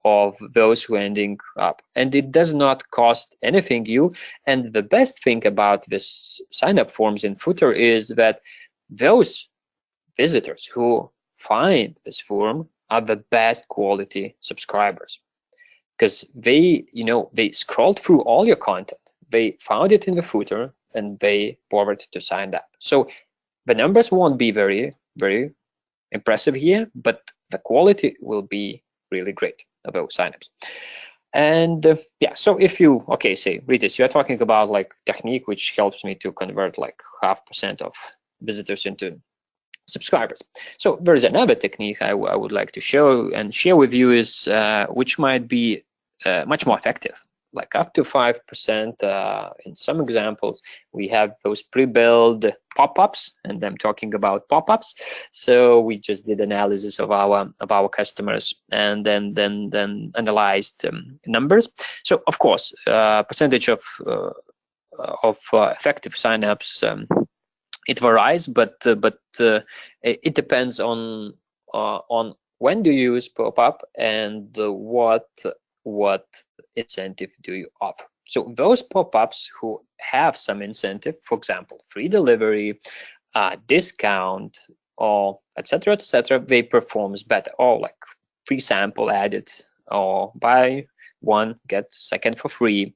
of those who ending up, and it does not cost anything you. And the best thing about this sign-up forms in footer is that those visitors who find this form are the best quality subscribers, because they, you know, they scrolled through all your content, they found it in the footer, and they bothered to sign up. So the numbers won't be very impressive here, but the quality will be really great of those signups. And yeah, so if you, okay, say Rytis, you're talking about like technique which helps me to convert like 0.5% of visitors into subscribers. So there's another technique I would like to show and share with you is which might be much more effective, like up to 5%. In some examples, we have those pre-built pop-ups, and I'm talking about pop-ups. So we just did analysis of our customers and then analyzed numbers. So of course, percentage of effective signups, it varies, but it depends on when do you use pop-up and what incentive do you offer. So those pop-ups who have some incentive, for example, free delivery, discount, or etc., they performs better, or like free sample added, or buy one get second for free.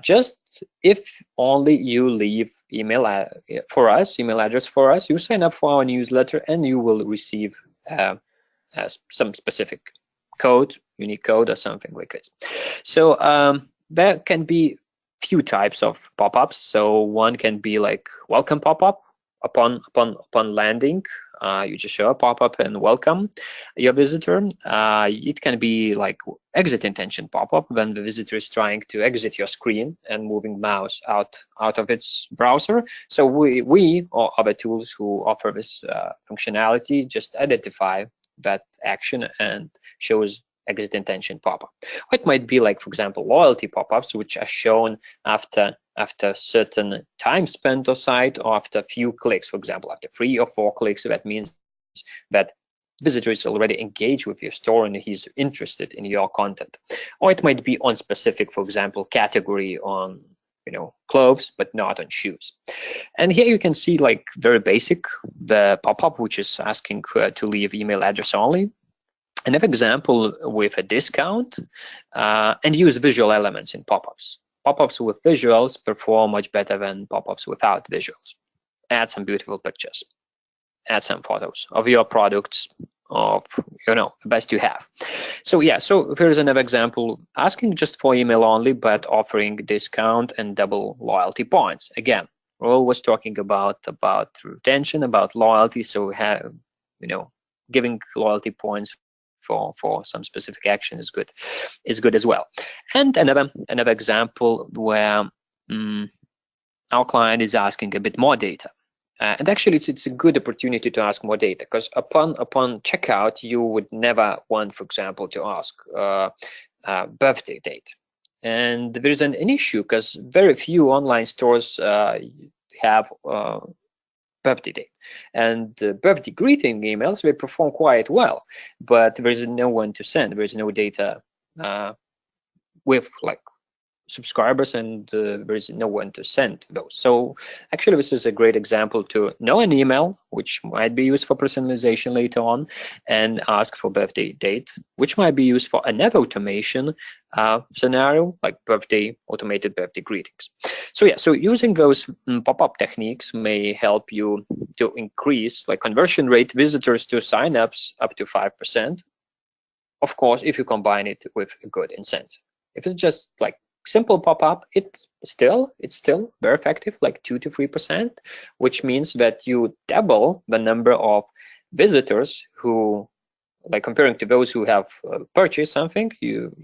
Just if only you leave email address for us, you sign up for our newsletter, and you will receive some specific code, unique code, or something like this. So there can be few types of pop-ups. So one can be like welcome pop-up. Upon landing, you just show a pop-up and welcome your visitor. It can be like exit intention pop-up when the visitor is trying to exit your screen and moving mouse out of its browser. So we or other tools who offer this functionality just identify that action and shows exit intention pop-up. Or it might be like, for example, loyalty pop-ups, which are shown after certain time spent on site, or after a few clicks. For example, after 3 or 4 clicks, that means that visitor is already engaged with your store and he's interested in your content. Or it might be on specific, for example, category on, you know, clothes, but not on shoes. And here you can see like very basic, the pop-up, which is asking to leave email address only. Another example with a discount, and use visual elements in pop-ups. Pop-ups with visuals perform much better than pop-ups without visuals. Add some beautiful pictures, add some photos of your products, of, you know, the best you have. So yeah, so here's another example, asking just for email only, but offering discount and double loyalty points. Again, Raul was talking about retention, about loyalty. So we have, you know, giving loyalty points for some specific action is good as well. And another example where our client is asking a bit more data, and actually it's a good opportunity to ask more data, because upon checkout you would never want, for example, to ask birthday date. And there's an issue because very few online stores have birthday date, and birthday greeting emails, they perform quite well, but there is no one to send. There is no data with like subscribers, and there is no one to send those. So actually this is a great example to know an email which might be used for personalization later on, and ask for birthday date, which might be used for another automation scenario like automated birthday greetings. So yeah, so using those pop-up techniques may help you to increase like conversion rate, visitors to signups up to 5%. Of course, if you combine it with a good incentive. If it's just like simple pop-up, it's still very effective, like 2 to 3%, which means that you double the number of visitors who, like comparing to those who have purchased something, you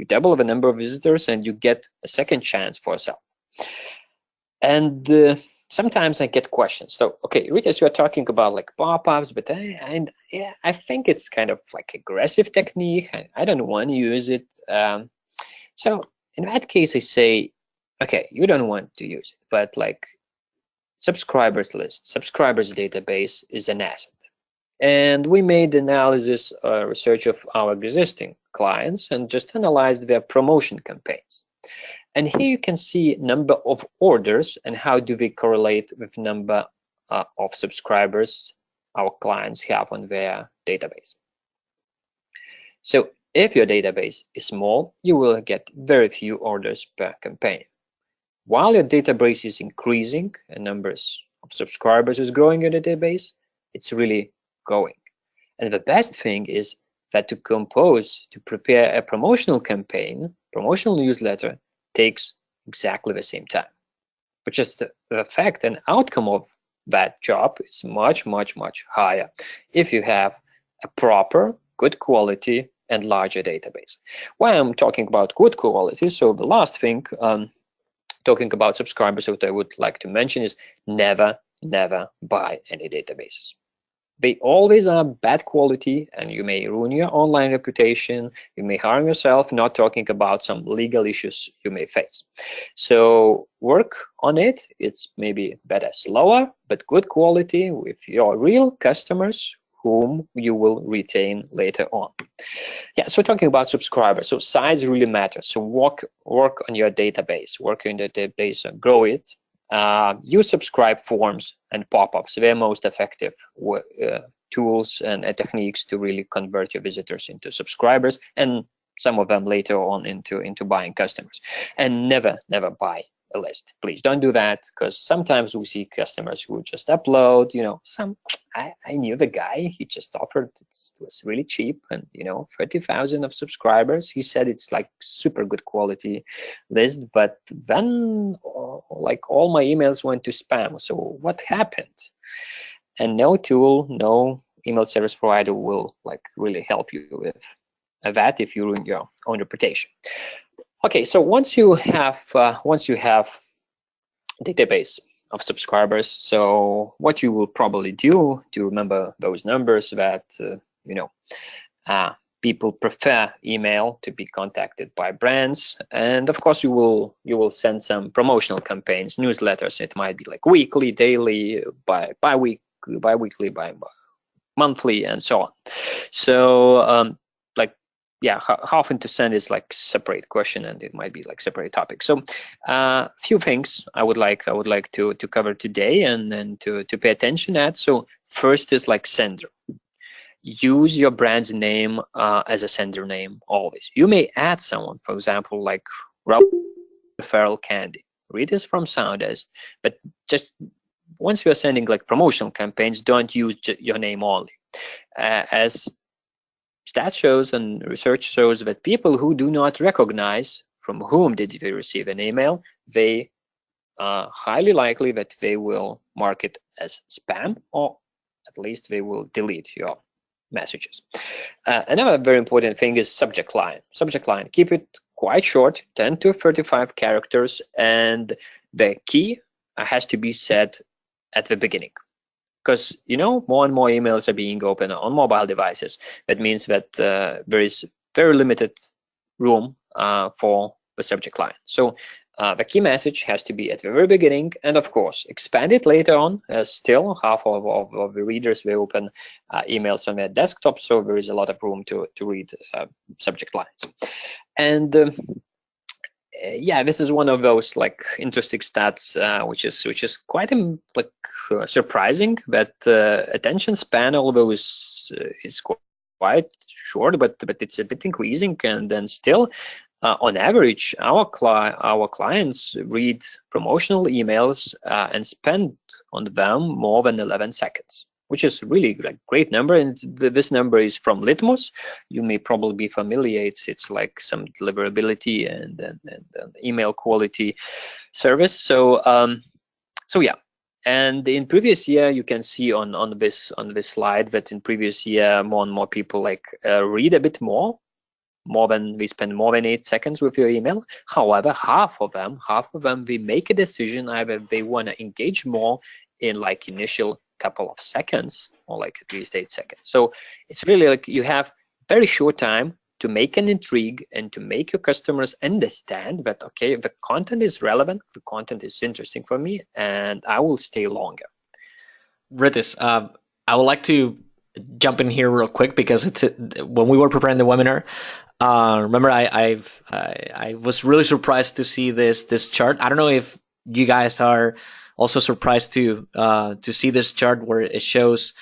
double the number of visitors and you get a second chance for a sale. And sometimes I get questions. So, okay, Rytis, you're talking about like pop-ups, but I think it's kind of like aggressive technique. I don't want to use it. So in that case, I say, okay, you don't want to use it, but like subscribers list, subscribers database is an asset. And we made analysis, research of our existing clients and just analyzed their promotion campaigns. And here you can see number of orders and how do they correlate with number of subscribers our clients have on their database. So if your database is small, you will get very few orders per campaign. While your database is increasing and numbers of subscribers is growing in the database, it's really growing. And the best thing is that to prepare a promotional campaign, promotional newsletter, takes exactly the same time. But just the effect and outcome of that job is much, much, much higher if you have a proper, good quality and larger database. Why I'm talking about good quality, so the last thing, talking about subscribers, what I would like to mention is never buy any databases. They always are bad quality and you may ruin your online reputation, you may harm yourself, not talking about some legal issues you may face. So work on it. It's maybe better slower, but good quality with your real customers whom you will retain later on. Yeah, so talking about subscribers, so size really matters. So work on your database, work on the database and grow it. Use subscribe forms and pop-ups. They're most effective tools and techniques to really convert your visitors into subscribers, and some of them later on into buying customers. And never buy a list. Please don't do that, because sometimes we see customers who just upload, I knew the guy, he just offered, it was really cheap, and 30,000 of subscribers. He said it's like super good quality list, but then like all my emails went to spam. So what happened? And no tool, no email service provider will like really help you with that if you ruin your own reputation. Okay, so once you have database of subscribers, so what you will probably do to remember those numbers that people prefer email to be contacted by brands, and of course you will send some promotional campaigns, newsletters. It might be like weekly, daily, bi-weekly, by monthly, and so on. So yeah, how often to send is like separate question, and it might be like separate topic. So few things I would like to cover today and then to pay attention at. So first is like sender. Use your brand's name as a sender name always. You may add someone, for example, like Raul, ReferralCandy, Rytis from Soundest, but just once you are sending like promotional campaigns, don't use your name only. As stats shows and research shows that people who do not recognize from whom did they receive an email, they are highly likely that they will mark it as spam, or at least they will delete your messages. Another very important thing is subject line. Subject line, keep it quite short, 10 to 35 characters, and the key has to be set at the beginning. Because more and more emails are being opened on mobile devices. That means that there is very limited room for the subject line. So the key message has to be at the very beginning, and of course expand it later on, as still half of the readers will open emails on their desktop, so there is a lot of room to read subject lines. And yeah, this is one of those like interesting stats, which is quite surprising that attention span, although is quite short, but it's a bit increasing, and then still. On average, our clients read promotional emails and spend on them more than 11 seconds, which is really like great number. And this number is from Litmus. You may probably be familiar. It's like some deliverability and email quality service. So so yeah. And in previous year, you can see on this slide that in previous year, more and more people like read a bit more than we spend more than 8 seconds with your email. However, half of them they make a decision either they want to engage more in like initial couple of seconds or like at least 8 seconds. So it's really like you have very short time to make an intrigue and to make your customers understand that, okay, the content is relevant, the content is interesting for me, and I will stay longer. Rytis, I would like to jump in here real quick because when we were preparing the webinar, remember I was really surprised to see this chart. I don't know if you guys are also surprised to see this chart where it shows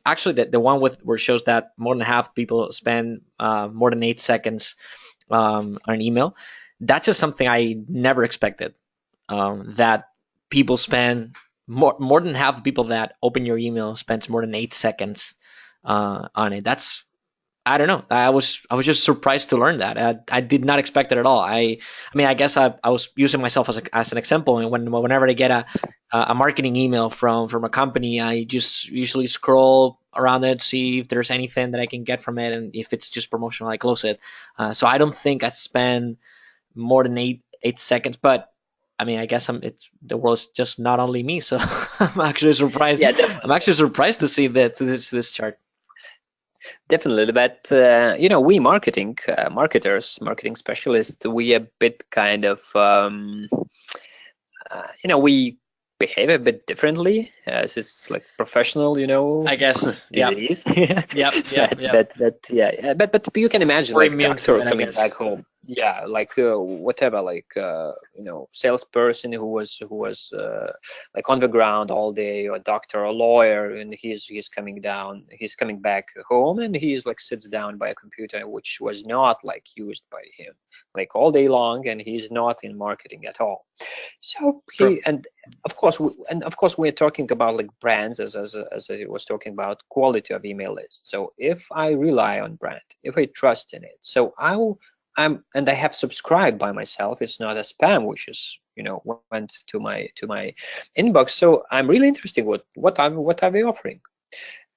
actually the one where it shows that more than half people spend more than 8 seconds on an email. That's just something I never expected. That people spend more than half the people that open your email spends more than 8 seconds on it. That's, I don't know. I was just surprised to learn that. I did not expect it at all. I mean, I guess I was using myself as an example, and whenever I get a marketing email from a company, I just usually scroll around it, see if there's anything that I can get from it, and if it's just promotional, I close it. So I don't think I spend more than 8 seconds, but I mean, I guess the world's just not only me, so I'm actually surprised. Yeah, I'm actually surprised to see this chart. Definitely, but you know, we marketing specialists, we a bit kind of you know, we behave a bit differently as it's like professional, you know, I guess. disease. Yeah. But you can imagine We're like immune doctor to it, coming back home. Yeah, like whatever, like you know, salesperson who was like on the ground all day, or doctor or lawyer, and he's coming back home, and he's like sits down by a computer which was not like used by him like all day long, and he's not in marketing at all. So and of course we're talking about like brands as I was talking about quality of email list. So if I rely on brand, if I trust in it, so and I have subscribed by myself, it's not a spam which is, you know, went to my inbox. So I'm really interested what are they offering.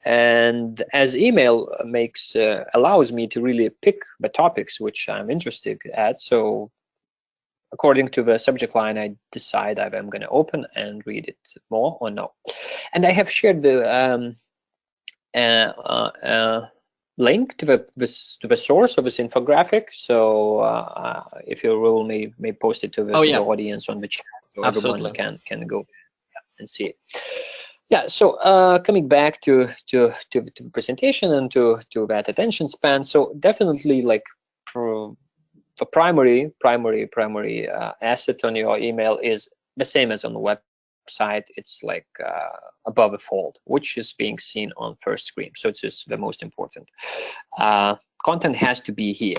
And as email allows me to really pick the topics which I'm interested at, so according to the subject line, I decide if I'm going to open and read it more or no. And I have shared the link to the source of this infographic. So if you will, may post it to the audience on the chat, so everyone can go and see it. Yeah. So coming back to the presentation and to that attention span. So definitely like the primary asset on your email is the same as on the website. It's like above a fold, which is being seen on first screen. So it's just the most important. Content has to be here.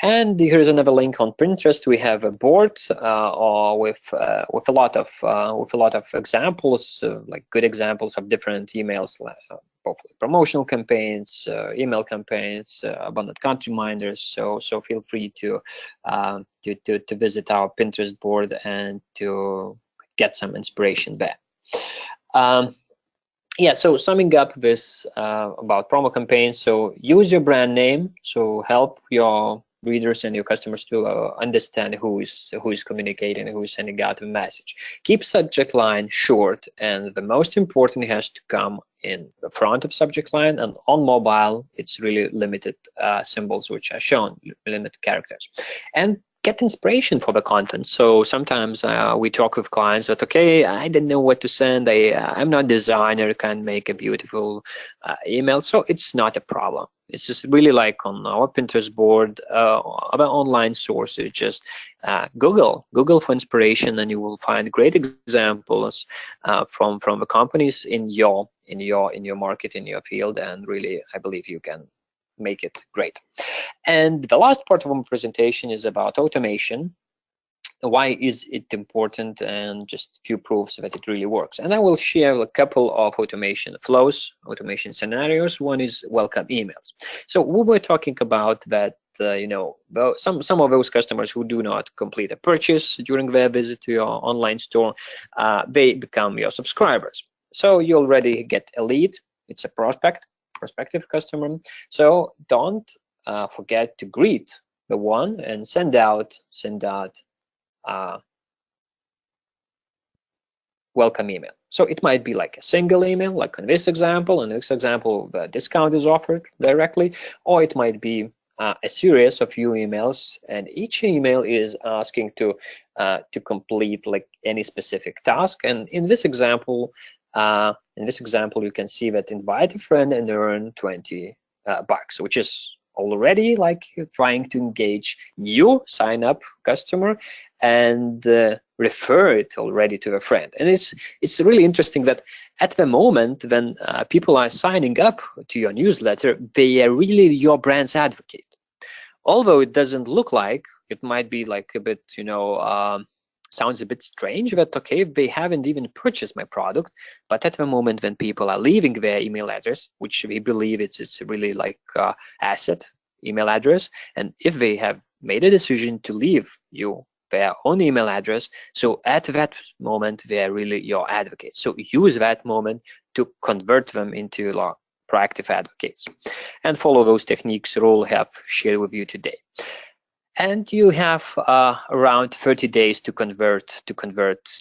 And here's another link on Pinterest. We have a board with a lot of examples, like good examples of different emails, both promotional campaigns, email campaigns, abundant content reminders. So feel free to visit our Pinterest board and to get some inspiration there. Yeah, so summing up this about promo campaigns, so use your brand name, so help your readers and your customers to understand who is communicating, who is sending out the message. Keep subject line short, and the most important has to come in the front of subject line, and on mobile it's really limited symbols which are shown, limited characters. And get inspiration for the content. So sometimes we talk with clients that, okay, I didn't know what to send. I'm not a designer, can't make a beautiful email. So it's not a problem. It's just really like on our Pinterest board, other online sources. Just Google for inspiration, and you will find great examples from the companies in your market, in your field, and really, I believe you can make it great. And the last part of my presentation is about automation. Why is it important, and just a few proofs that it really works. And I will share a couple of automation flows, automation scenarios. One is welcome emails. So we were talking about that, you know, some of those customers who do not complete a purchase during their visit to your online store, they become your subscribers. So you already get a lead. It's a prospective customer. So don't forget to greet the one and send out welcome email. So it might be like a single email, like in this example. In this example, the discount is offered directly, or it might be a series of few emails, and each email is asking to complete like any specific task. And in this example, you can see that invite a friend and earn 20 bucks, which is already like trying to engage new sign-up customer and refer it already to a friend. And it's really interesting that at the moment when people are signing up to your newsletter, they are really your brand's advocate. Although it doesn't look like, it might be like a bit, you know, sounds a bit strange that, okay, they haven't even purchased my product, but at the moment when people are leaving their email address, which we believe it's really like asset, email address, and if they have made a decision to leave you their own email address, so at that moment they are really your advocates. So use that moment to convert them into proactive advocates, and follow those techniques Raul have shared with you today. And you have around 30 days to convert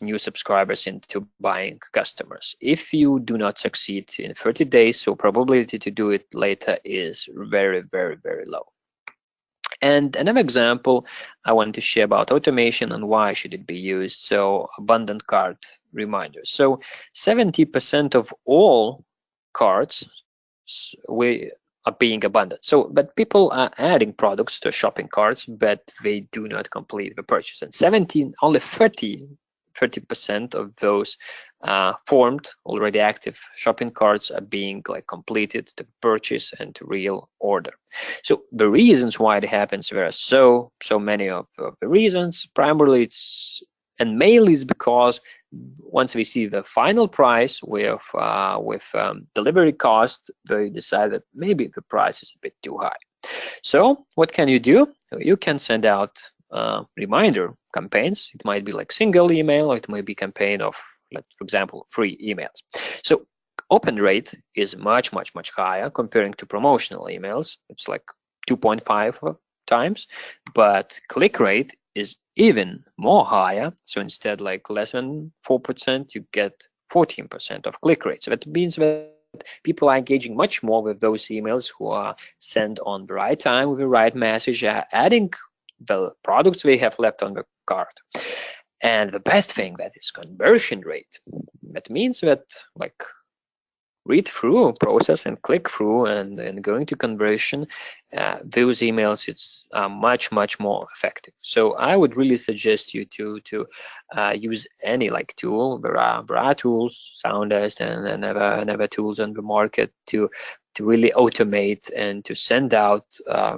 new subscribers into buying customers. If you do not succeed in 30 days, so probability to do it later is very, very, very low. And another example I want to share about automation and why should it be used. So abandoned cart reminders. So 70% of all carts are being abandoned. So, but people are adding products to shopping carts, but they do not complete the purchase. And only 30% of those formed, already active shopping carts are being like completed to purchase and to real order. So the reasons why it happens, there are so many of the reasons. Primarily, and mainly is because once we see the final price with delivery cost, they decide that maybe the price is a bit too high. So what can you do? You can send out reminder campaigns. It might be like single email, or it might be campaign of, like, for example, free emails. So open rate is much higher comparing to promotional emails. It's like 2.5 times, but click rate is even more higher. So instead, like less than 4%, you get 14% of click rate. So that means that people are engaging much more with those emails who are sent on the right time with the right message, adding the products they have left on the cart. And the best thing, that is conversion rate. That means that like read through process and click through and going to conversion, those emails, it's much more effective. So I would really suggest you to use any like tool. There are tools, Soundest and other tools on the market to really automate and to send out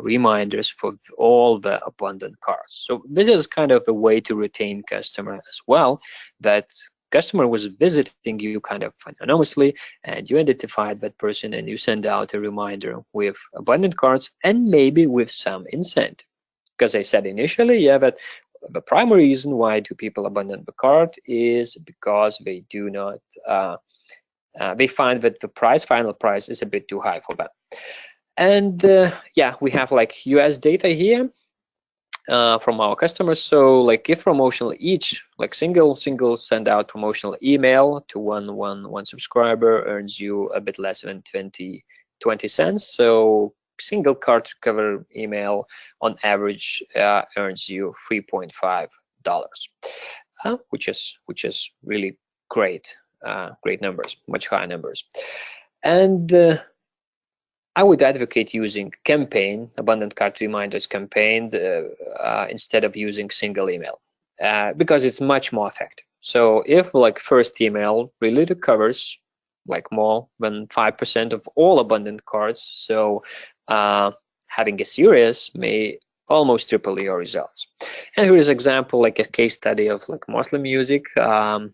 reminders for all the abandoned carts. So this is kind of a way to retain customer as well, that customer was visiting you kind of anonymously, and you identified that person and you send out a reminder with abandoned carts and maybe with some incentive. Because I said initially, yeah, that the primary reason why do people abandon the cart is because they do not, they find that the final price is a bit too high for them. And yeah, we have like US data here. From our customers. So like if promotional, each like single send out promotional email to one subscriber earns you a bit less than 20 cents. So single cart cover email on average earns you $3.5, which is really great, great numbers, much higher numbers. And I would advocate using campaign, abundant cart reminders campaign, instead of using single email, because it's much more effective. So if like first email really recovers like more than 5% of all abundant cards, so having a series may almost triple your results. And here is an example, like a case study of like Muslim music. So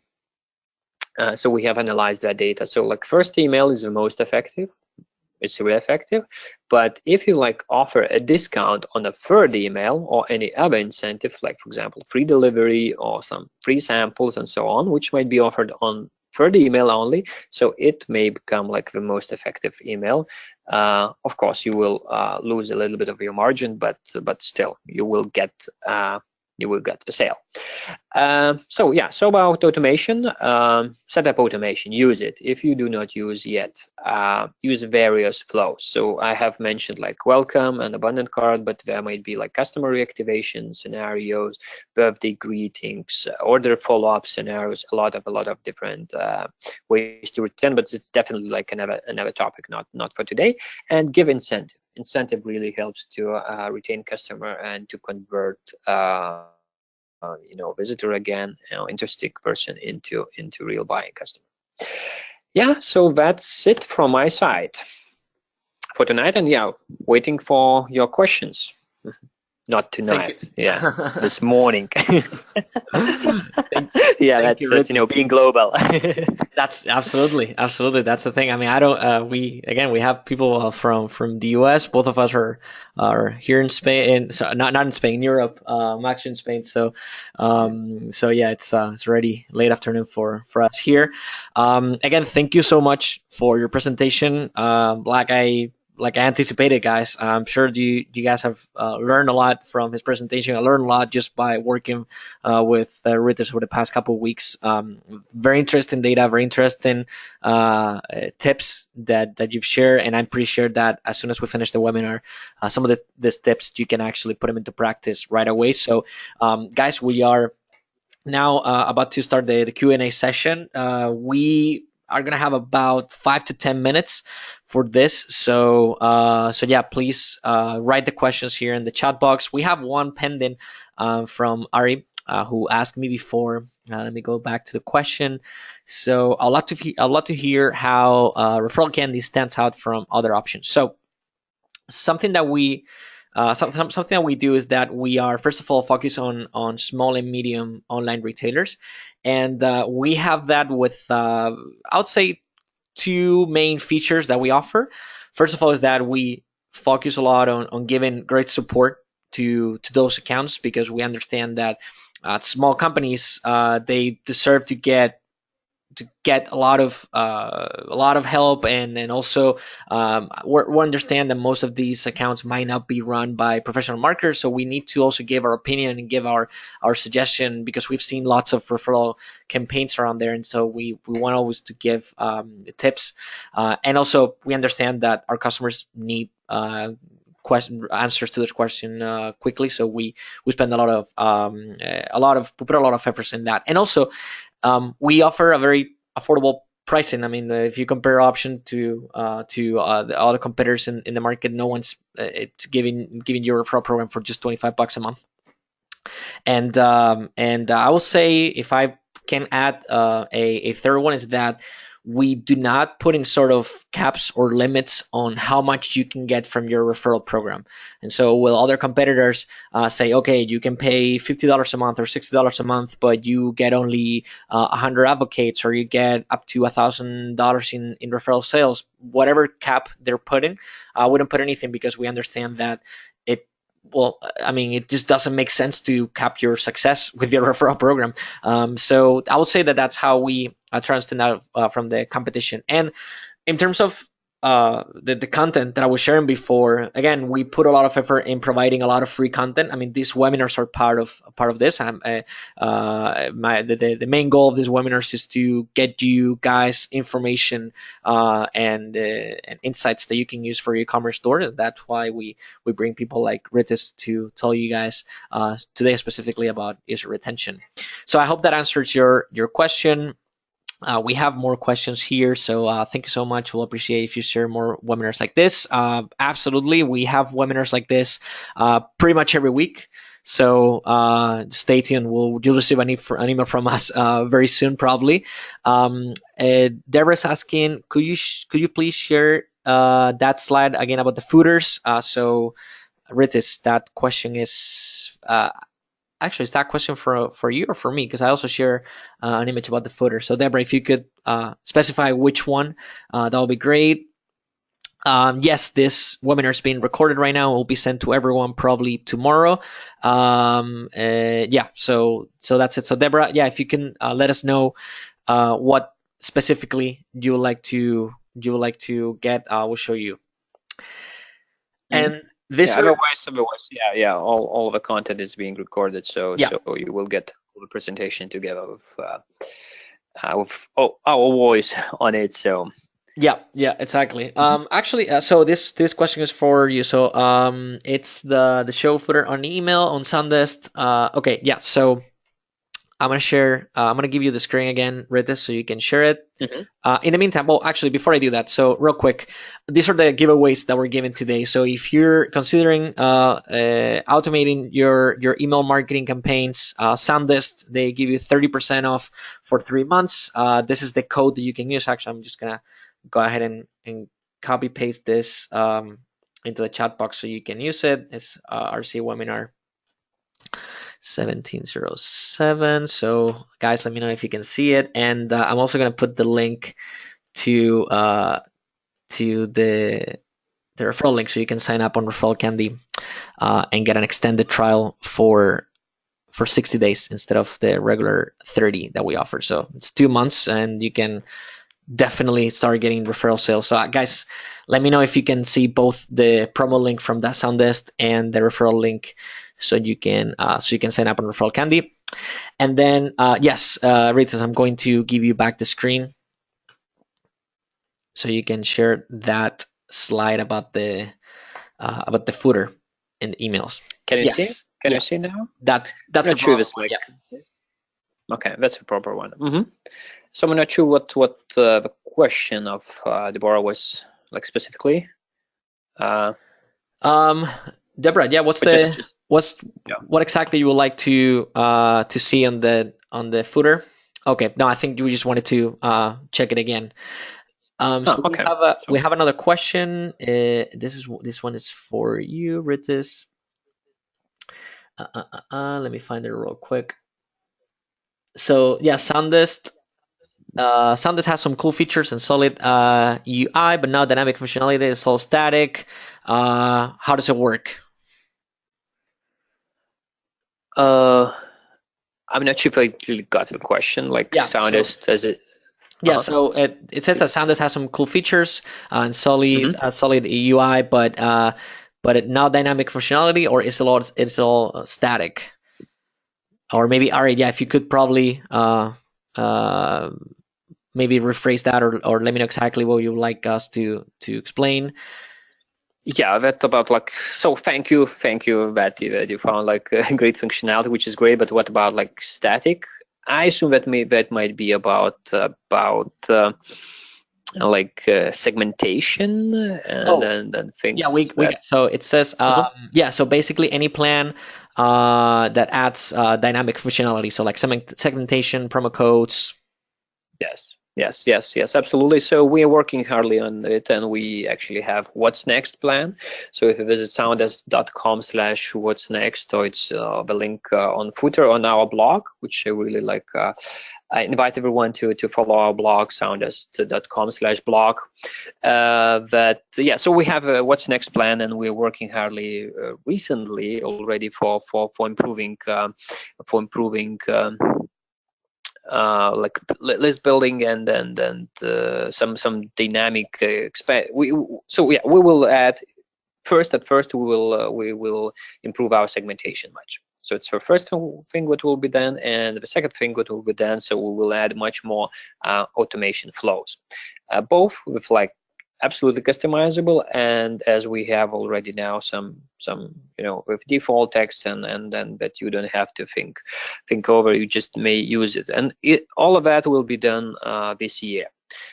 we have analyzed that data. So like first email is the most effective. It's really effective. But if you like offer a discount on a third email or any other incentive, like for example, free delivery or some free samples and so on, which might be offered on third email only, so it may become like the most effective email. Of course, you will lose a little bit of your margin, but still you will get the sale. So yeah, so about automation, setup automation, use it. If you do not use yet, use various flows. So I have mentioned like welcome and abundant card, but there might be like customer reactivation scenarios, birthday greetings, order follow-up scenarios, a lot of different ways to return, but it's definitely like another topic, not for today. And give incentive. Incentive really helps to retain customer and to convert visitor again, interesting person into real buying customer. Yeah, so that's it from my side for tonight, and yeah, waiting for your questions. Not tonight, yeah, this morning. Yeah, that's being global. That's absolutely that's the thing. I mean, I don't. We have people from the U.S. Both of us are here in Spain, so not in Spain, in Europe. I'm actually in Spain, so yeah, it's already late afternoon for us here. Again, thank you so much for your presentation. Like I anticipated, guys. I'm sure you guys have learned a lot from his presentation. I learned a lot just by working with Rytis for the past couple of weeks. Very interesting data, very interesting tips that you've shared, and I'm pretty sure that as soon as we finish the webinar, some of these tips you can actually put them into practice right away. So, guys, we are now about to start the Q&A session. We are gonna have about 5 to 10 minutes for this. So yeah, please write the questions here in the chat box. We have one pending from Ari who asked me before. Let me go back to the question. So I'd love to hear how ReferralCandy stands out from other options. So something that we something that we do is that we are first of all focused on small and medium online retailers, and we have that with I would say two main features that we offer. First of all is that we focus a lot on giving great support to those accounts, because we understand that small companies they deserve to get a lot of help, and also we understand that most of these accounts might not be run by professional marketers, so we need to also give our opinion and give our suggestion, because we've seen lots of referral campaigns around there, and so we want always to give tips, and also we understand that our customers need answers to this question quickly, so we spend a lot of we put a lot of efforts in that, and also we offer a very affordable pricing. I mean, if you compare option to the other competitors in the market, no one's it's giving you a referral program for just $25 a month. And I will say, if I can add a third one, is that we do not put in sort of caps or limits on how much you can get from your referral program. And so will other competitors say, okay, you can pay $50 a month or $60 a month, but you get only 100 advocates, or you get up to $1,000 in referral sales, whatever cap they're putting, I wouldn't put anything, because we understand that it just doesn't make sense to cap your success with your referral program. So I would say that that's how we try to stand out from the competition. And in terms of the content that I was sharing before, again, we put a lot of effort in providing a lot of free content. I mean, these webinars are part of this. The main goal of these webinars is to get you guys information and insights that you can use for your e-commerce store. And that's why we bring people like Rytis to tell you guys today specifically about user retention. So I hope that answers your question. We have more questions here, so thank you so much. We'll appreciate if you share more webinars like this. Absolutely, we have webinars like this pretty much every week. So stay tuned. You'll receive an email from us very soon, probably. Deborah's asking, could you please share that slide again about the footers? So Rytis, that question is actually, is that question for you or for me? Because I also share an image about the footer. So Deborah, if you could specify which one, that would be great. Yes, this webinar is being recorded right now. It will be sent to everyone probably tomorrow. Yeah, so that's it. So Deborah, yeah, if you can let us know what specifically you would like to get, we'll show you. And this otherwise, yeah, all of the content is being recorded, so you will get the presentation together with our voice on it. So yeah, exactly. Actually, so this question is for you. So it's the show footer on email on Soundest. Okay, yeah. So I'm gonna share. I'm gonna give you the screen again, Rytis, so you can share it. In the meantime, well, actually, before I do that, so real quick, these are the giveaways that we're giving today. So if you're considering automating your email marketing campaigns, Soundest, they give you 30% off for 3 months. This is the code that you can use. Actually, I'm just gonna go ahead and copy paste this into the chat box so you can use it. It's RC webinar 1707. So guys, let me know if you can see it, and I'm also going to put the link to the referral link so you can sign up on ReferralCandy and get an extended trial for 60 days instead of the regular 30 that we offer. So it's 2 months and you can definitely start getting referral sales. So guys, let me know if you can see both the promo link from that Soundest and the referral link, so you can sign up on ReferralCandy. And then yes, Rytis, I'm going to give you back the screen so you can share that slide about the footer in the emails. Can you see? Can you see now? That's not sure if it's like. Okay, that's a proper one. So I'm not sure what the question of Deborah was like specifically. Deborah, yeah, what exactly you would like to see on the footer? Okay, no, I think we just wanted to check it again. So okay. We have another question. This one is for you, Rytis. Let me find it real quick. So yeah, Soundest has some cool features and solid UI, but now dynamic functionality is all static. How does it work? I'm not sure if I really got the question. Like Soundest, as it. Yeah, so it says that Soundest has some cool features and solid UI, but now dynamic functionality, or is it's all static? Or maybe yeah, if you could probably maybe rephrase that, or let me know exactly what you would like us to explain. Yeah, that about like, so thank you that you found like a great functionality, which is great, but what about like static? I assume that might be about segmentation and things. Yeah, so it says yeah, so basically any plan that adds dynamic functionality, so like segmentation, promo codes. Yes, absolutely. So we are working hardly on it, and we actually have what's next plan. So if you visit soundest.com/what's next, or it's the link on footer on our blog, which I really like. I invite everyone to follow our blog, soundest.com/blog. So we have a what's next plan, and we're working hardly recently already for improving like list building and some dynamic we will add at first we will improve our segmentation much. So it's the first thing what will be done, and the second thing what will be done. So we will add much more automation flows, both with like absolutely customizable, and as we have already now some with default text, and then that you don't have to think over, you just may use it, and all of that will be done this year.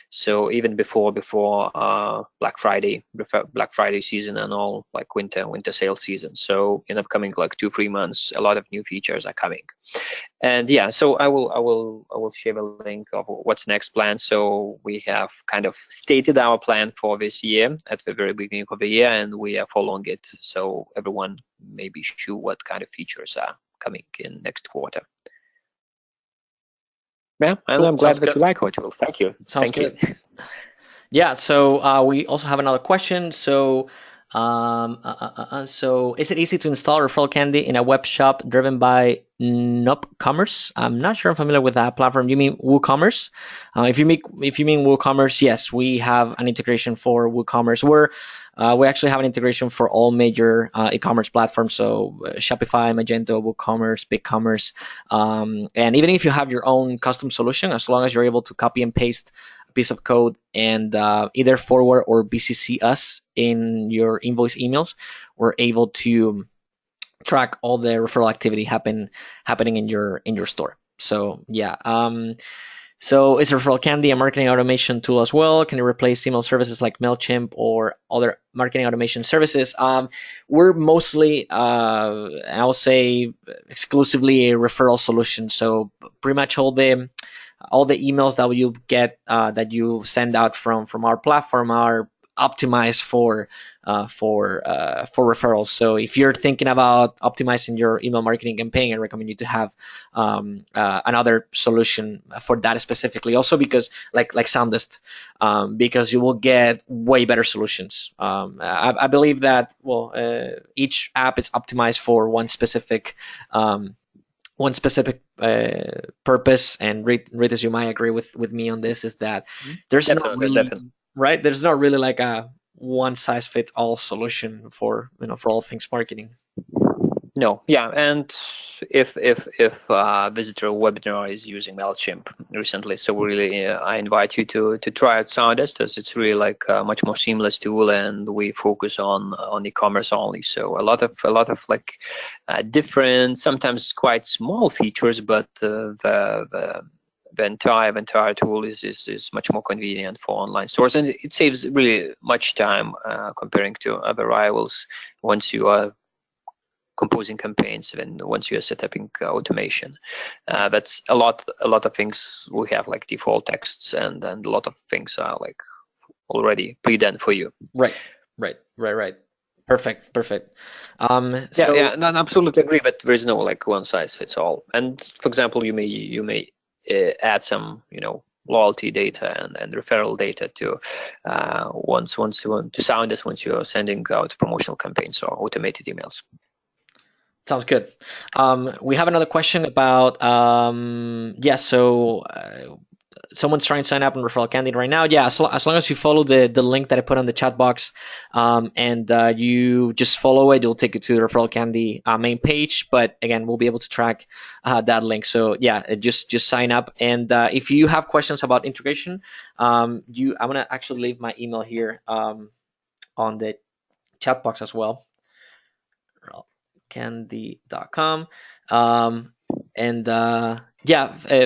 So even before Black Friday season and all, like winter sale season. So in upcoming like 2-3 months, a lot of new features are coming. And yeah, so I will share a link of what's next plan. So we have kind of stated our plan for this year at the very beginning of the year, and we are following it. So everyone may be sure what kind of features are coming in next quarter. Yeah, and cool. I'm glad that you like Hotel. Thank you. Sounds good. Yeah, so we also have another question. So, so is it easy to install ReferralCandy in a web shop driven by eCommerce? I'm not sure I'm familiar with that platform. You mean WooCommerce? If you mean WooCommerce, yes, we have an integration for WooCommerce. We actually have an integration for all major e-commerce platforms, so Shopify, Magento, WooCommerce, BigCommerce, and even if you have your own custom solution, as long as you're able to copy and paste a piece of code and either forward or BCC us in your invoice emails, we're able to track all the referral activity happening in your store. So yeah. So is ReferralCandy a marketing automation tool as well? Can it replace email services like MailChimp or other marketing automation services? We're mostly, I'll say, exclusively a referral solution. So pretty much all the emails that you get that you send out from our platform are optimized for referrals. So if you're thinking about optimizing your email marketing campaign, I recommend you to have another solution for that specifically. Also because like Soundest, because you will get way better solutions. I believe that each app is optimized for one specific purpose, and Rytis, you might agree with me on this, is that there's not really right. There's not really like a one size fits all solution for all things marketing. No, yeah, and if visitor webinar is using MailChimp recently, so really I invite you to try out Soundest, as it's really like a much more seamless tool, and we focus on e-commerce only. So a lot of like different, sometimes quite small features, but the entire tool is much more convenient for online stores, and it saves really much time comparing to other rivals once you are composing campaigns and once you are setting automation. That's a lot of things. We have like default texts, and a lot of things are like already pre-done for you. Right. Perfect. Yeah, no, I absolutely agree that there is no like one size fits all. And for example, you may add some loyalty data and referral data to once to Soundest once you're sending out promotional campaigns or automated emails. Sounds good. We have another question about someone's trying to sign up on ReferralCandy right now. Yeah, so as long as you follow the link that I put on the chat box, and you just follow it, it'll take you to the ReferralCandy main page. But again, we'll be able to track that link. So yeah, just sign up. And if you have questions about integration, I'm gonna actually leave my email here on the chat box as well. ReferralCandy.com.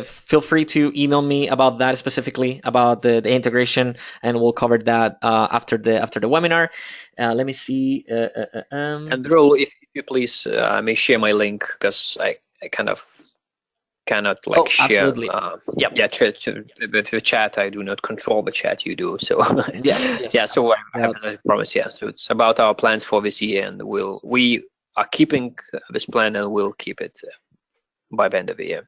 Feel free to email me about that, specifically about the integration, and we'll cover that after the webinar. Let me see. And Raul, if you please may share my link, because I kind of cannot like share. Absolutely. With the chat, I do not control the chat. You do. So yes. Yeah. So I promise. Yeah. So it's about our plans for this year, and we are keeping this plan, and we'll keep it by the end of the year.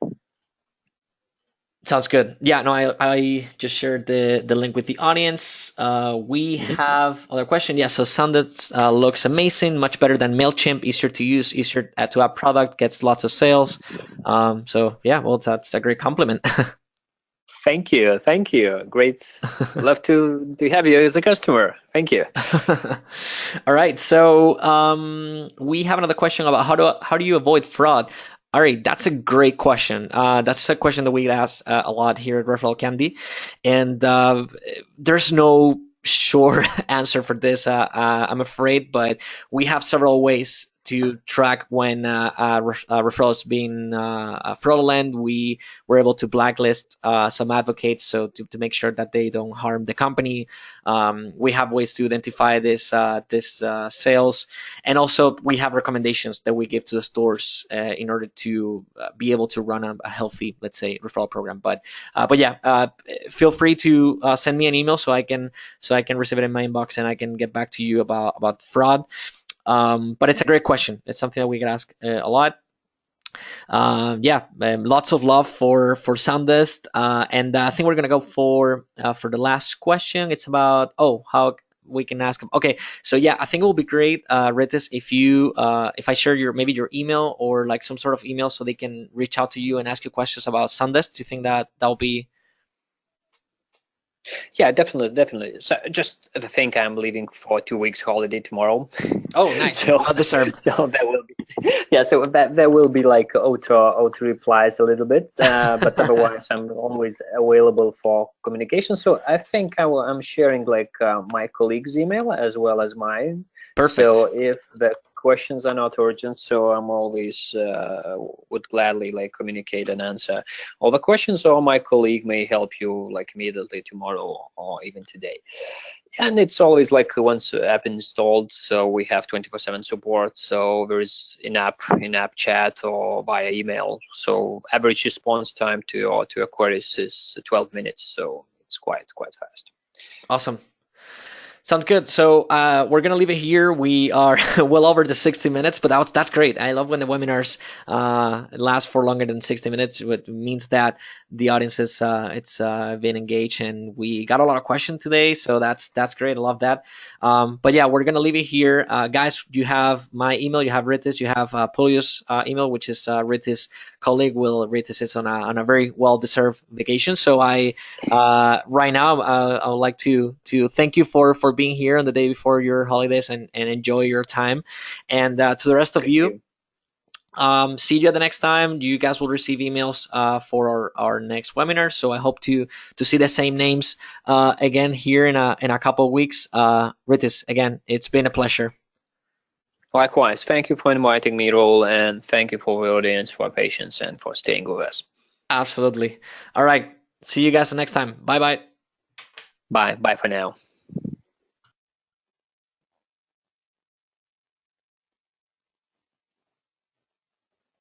Sounds good. Yeah, no, I just shared the link with the audience. We have other question. Yeah, so Soundest looks amazing, much better than MailChimp, easier to use, easier to add product, gets lots of sales. So yeah, well, that's a great compliment. Thank you. Great. Love to have you as a customer. Thank you. All right. So we have another question about how do you avoid fraud? All right, that's a great question. That's a question that we ask a lot here at ReferralCandy, and there's no sure answer for this, I'm afraid, but we have several ways to track when referrals being fraudulent. We were able to blacklist some advocates, so to make sure that they don't harm the company. We have ways to identify this sales, and also we have recommendations that we give to the stores in order to be able to run a healthy, let's say, referral program. But yeah, feel free to send me an email so I can receive it in my inbox and I can get back to you about fraud. But it's a great question. It's something that we get asked a lot. Yeah, lots of love for Soundest, and I think we're gonna go for the last question. It's about how we can ask them. Okay, so yeah, I think it will be great, Rytis, if I share maybe your email or like some sort of email so they can reach out to you and ask you questions about Soundest. Do you think that that'll be? Yeah, definitely. So just I think I'm leaving for 2 weeks holiday tomorrow. Oh, nice. So Well deserved. so that will be so that will be like auto replies a little bit, but otherwise I'm always available for communication. So I think I'm sharing like my colleague's email as well as mine. Perfect. So if the questions are not urgent, so I'm always would gladly like communicate and answer all the questions, or my colleague may help you like immediately tomorrow or even today. And it's always like once the app installed, so we have 24/7 support. So there is in-app chat or via email. So average response time to your queries is 12 minutes. So it's quite fast. Awesome. Sounds good. So we're gonna leave it here. We are well over the 60 minutes, but that's great. I love when the webinars last for longer than 60 minutes. It means that the audience is been engaged, and we got a lot of questions today. So that's great. I love that. But yeah, we're gonna leave it here, guys. You have my email. You have Rytis. You have Polio's email, which is Rytis' colleague. Rytis is on a very well-deserved vacation. So right now I would like to thank you for being here on the day before your holidays and enjoy your time. And to the rest of you, see you at the next time. You guys will receive emails for our next webinar. So I hope to see the same names again here in a couple of weeks. Rytis, again, it's been a pleasure. Likewise, thank you for inviting me, Raul, and thank you for the audience for patience and for staying with us. Absolutely. All right. See you guys the next time. Bye-bye. Bye for now.